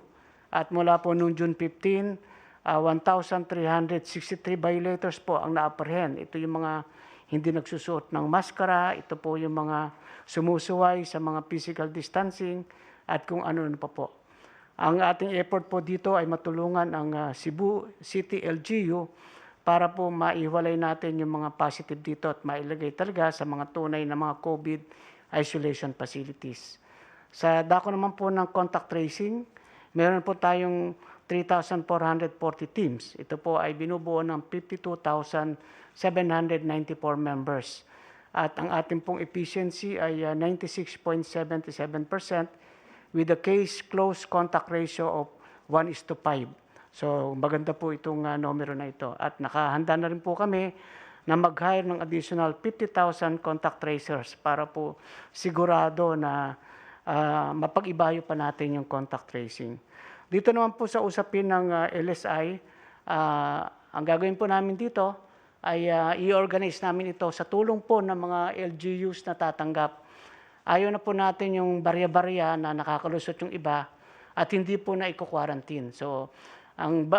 At mula po noong June 15, 1,363 violators po ang na-apprehend. Ito yung mga hindi nagsusuot ng maskara, ito po yung mga sumusuway sa mga physical distancing at kung ano-ano pa po. Ang ating effort po dito ay matulungan ang Cebu City LGU para po maiwalay natin yung mga positive dito at mailagay talaga sa mga tunay na mga COVID isolation facilities. Sa dako naman po ng contact tracing, meron po tayong 3,440 teams. Ito po ay binubuo ng 52,794 members. At ang ating pong efficiency ay 96.77% with a case close contact ratio of 1:5. So maganda po itong numero na ito. At nakahanda na rin po kami na mag-hire ng additional 50,000 contact tracers para po sigurado na mapag-ibayo pa natin yung contact tracing. Dito naman po sa usapin ng LSI, ang gagawin po namin dito ay i-organize namin ito sa tulong po ng mga LGUs na tatanggap. Ayaw na po natin yung barya-barya na nakakalusot yung iba at hindi po na i-quarantine. So, ang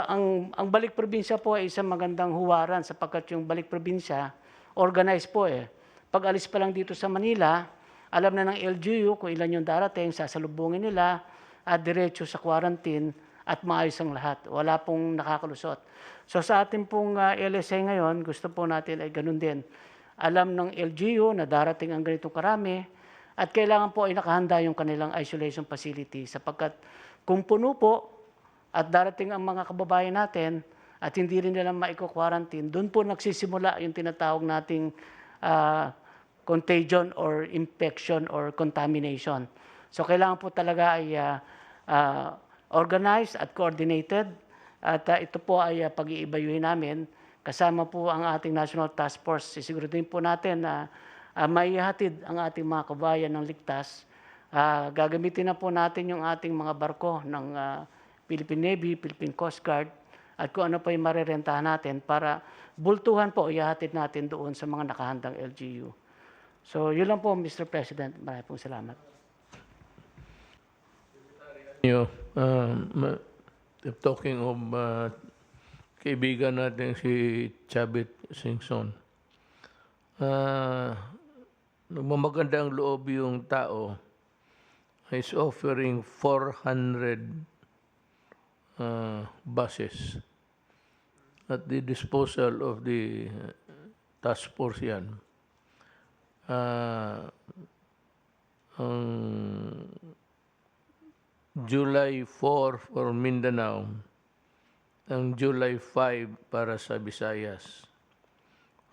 balik probinsya po ay isang magandang huwaran sapagkat yung balik probinsya, organized po eh. Pag alis pa lang dito sa Manila, alam na ng LGU kung ilan yung darating, sasalubungin nila at diretso sa quarantine at maayos ang lahat. Wala pong nakakalusot. So sa ating pong LSA ngayon, gusto po natin ay ganun din. Alam ng LGU na darating ang ganitong karami at kailangan po ay nakahanda yung kanilang isolation facility sapagkat kung puno po at darating ang mga kababayan natin at hindi rin nila maiko-quarantine, doon po nagsisimula yung tinatawag nating contagion or infection or contamination. So kailangan po talaga ay organized at coordinated at ito po ay pag-iibayuhin namin kasama po ang ating National Task Force. Sisiguraduhin po natin na maihatid ang ating mga kabayan ng ligtas. Gagamitin na po natin yung ating mga barko ng Philippine Navy, Philippine Coast Guard at kung ano pa yung marerentahan natin para bultuhan po ihatid natin doon sa mga nakahandang LGU. So yun lang po, Mr. President. Maraming pong salamat. Talking of kaibigan natin si Chavit Singson, maganda ang loob yung tao is offering 400 buses at the disposal of the task force yan. July 4 for Mindanao, ang July 5 para sa Visayas.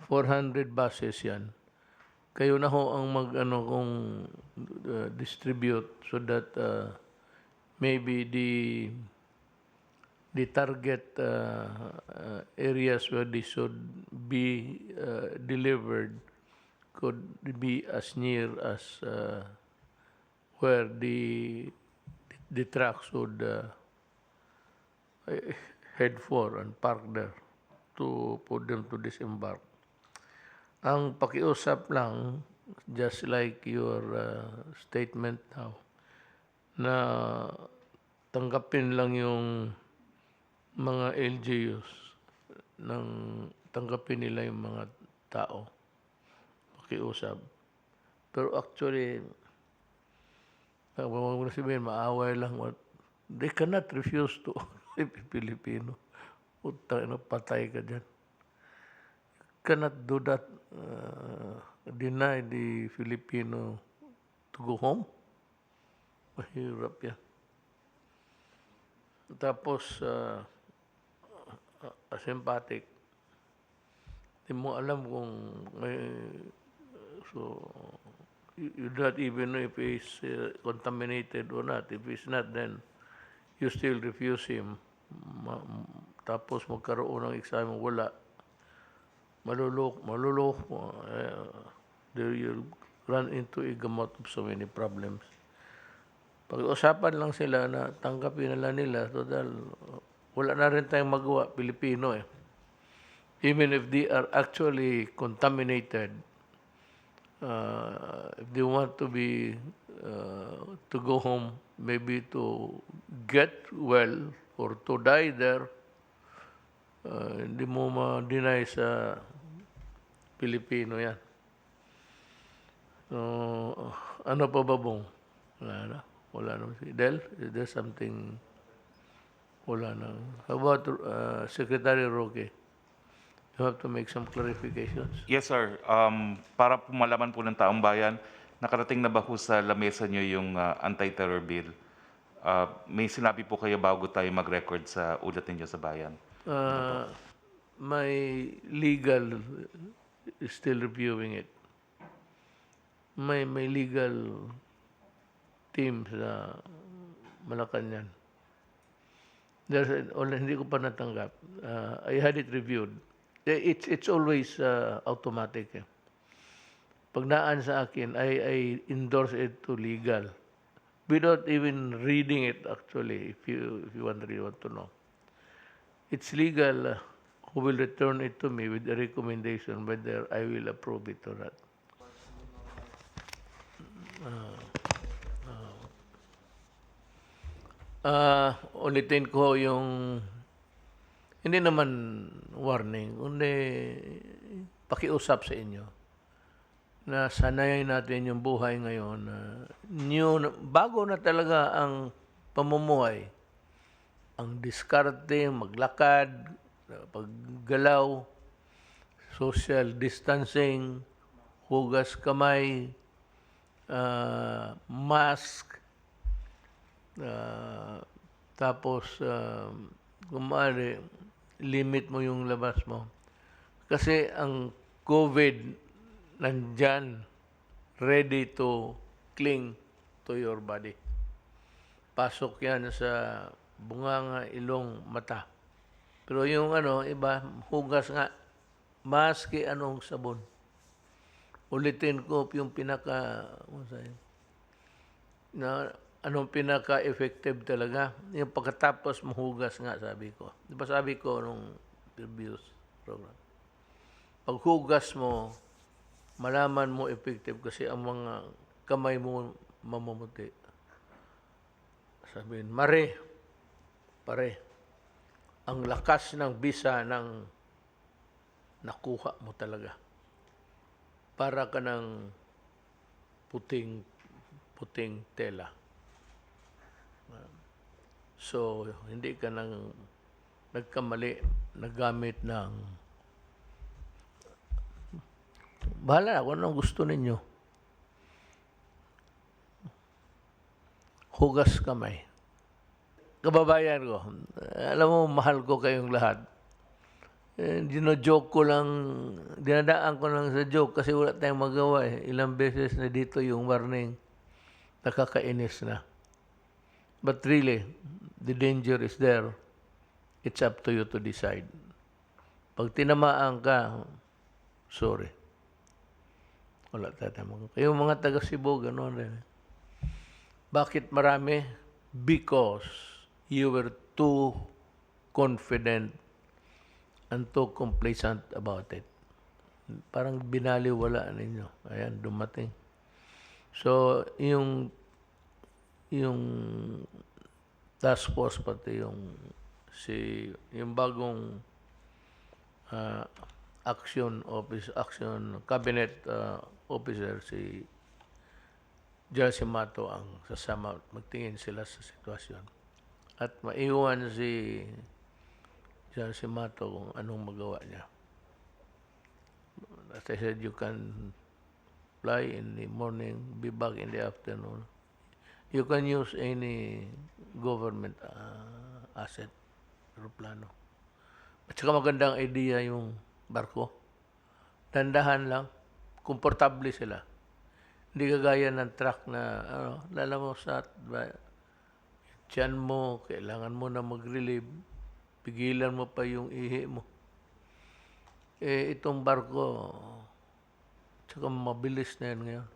400 buses yan. kayo na ho ang mag-ano kung distribute so that maybe the target areas where they should be delivered could be as near as where the trucks would head for and park there for them to disembark. Ang pakiusap lang, just like your statement now, na tanggapin lang yung mga LGUs, tanggapin nila yung mga tao. Pakiusap. Pero actually, huwag mo na sabihin, maaway lang. They cannot refuse to Filipino. Utang ina, patay ka dyan. Cannot do that, deny the Filipino to go home. Mahirap yan. Tapos, asympathetic. Hindi mo alam kung may, so, you don't even know if he's contaminated or not. If he's not, then you still refuse him. Tapos magkaroon ng exam, wala. Maluloko. There you'll run into a gamut of so many problems. Pag-usapan lang sila na tanggapin na lang nila, total, wala na rin tayong magawa, Pilipino eh. Even if they are actually contaminated, if they want to be, to go home, maybe to get well or to die there, hindi mo ma-deny sa Pilipino yan. So, ano pa ba bong? Wala na. Wala na. Del, is there something? Wala na. How about Secretary Roque? You have to make some clarifications. Yes, sir. Para po malaman po ng taong bayan, nakarating na ba po sa lamesa nyo yung anti-terror bill? May sinabi po kayo bago tayo mag-record sa ulat ninyo sa bayan? My legal is still reviewing it. May legal team sa Malacanang. Hindi ko pa natanggap. I had it reviewed. It's always automatic. Eh. Pag naan sa akin, I endorse it to legal. Without even reading it actually, if you really want to know. It's legal who will return it to me with a recommendation whether I will approve it or not. Ulitin ko yung hindi naman warning, kundi pakiusap sa inyo na sanayin natin yung buhay ngayon. Bago na talaga ang pamumuhay, ang diskarte, maglakad, paggalaw, social distancing, hugas kamay, mask, tapos kung maaari, limit mo yung labas mo. Kasi ang COVID nandyan, ready to cling to your body. Pasok yan sa bunganga, ilong, mata. Pero yung iba, hugas nga, maski anong sabon. Ulitin ko yung anong pinaka-effective talaga. Yung pagkatapos mahugas nga, sabi ko. Di ba sabi ko nung previous program? Paghugas mo, malaman mo effective kasi ang mga kamay mo mamumuti. Sabihin, pare, ang lakas ng bisa ng nakuha mo talaga. Para ka ng puting tela. So, hindi ka nang nagkamali, nagamit ng bahala kung anong gusto ninyo. Hugas kamay. Kababayan ko, alam mo, mahal ko kayong lahat. Dino-joke ko lang, dinadaan ko lang sa joke kasi wala tayong magawa eh. Ilang beses na dito yung warning. Nakakainis na. But really, the danger is there. It's up to you to decide. Pag tinamaan ka, sorry. Wala tayong magawa. Yung mga taga Cebu, gano'n rin. Bakit marami? Because you were too confident and too complacent about it. Parang binaliwala ninyo. Ayan, dumating. So, yung task force pati yung bagong action cabinet officer si Jesse Mato ang sasama, magtingin sila sa sitwasyon. At maiwan si Jesse Mato kung anong magawa niya. As I said, you can fly in the morning, be back in the afternoon. You can use any government asset, aeroplano. At saka magandang idea yung barko. Dandahan lang, komportable sila. Hindi kagaya ng truck na, lala mo sa tiyan mo, kailangan mo na mag-relieve, pigilan mo pa yung ihi mo. Eh, itong barko, tsaka mabilis na yan ngayon.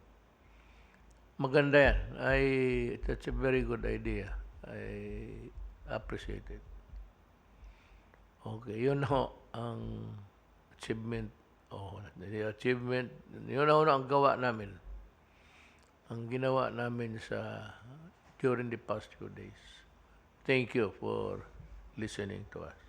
Maganda yan. That's a very good idea. I appreciate it. Okay, yun ho ang achievement. Yun ho ang gawa namin. Ang ginawa namin during the past few days. Thank you for listening to us.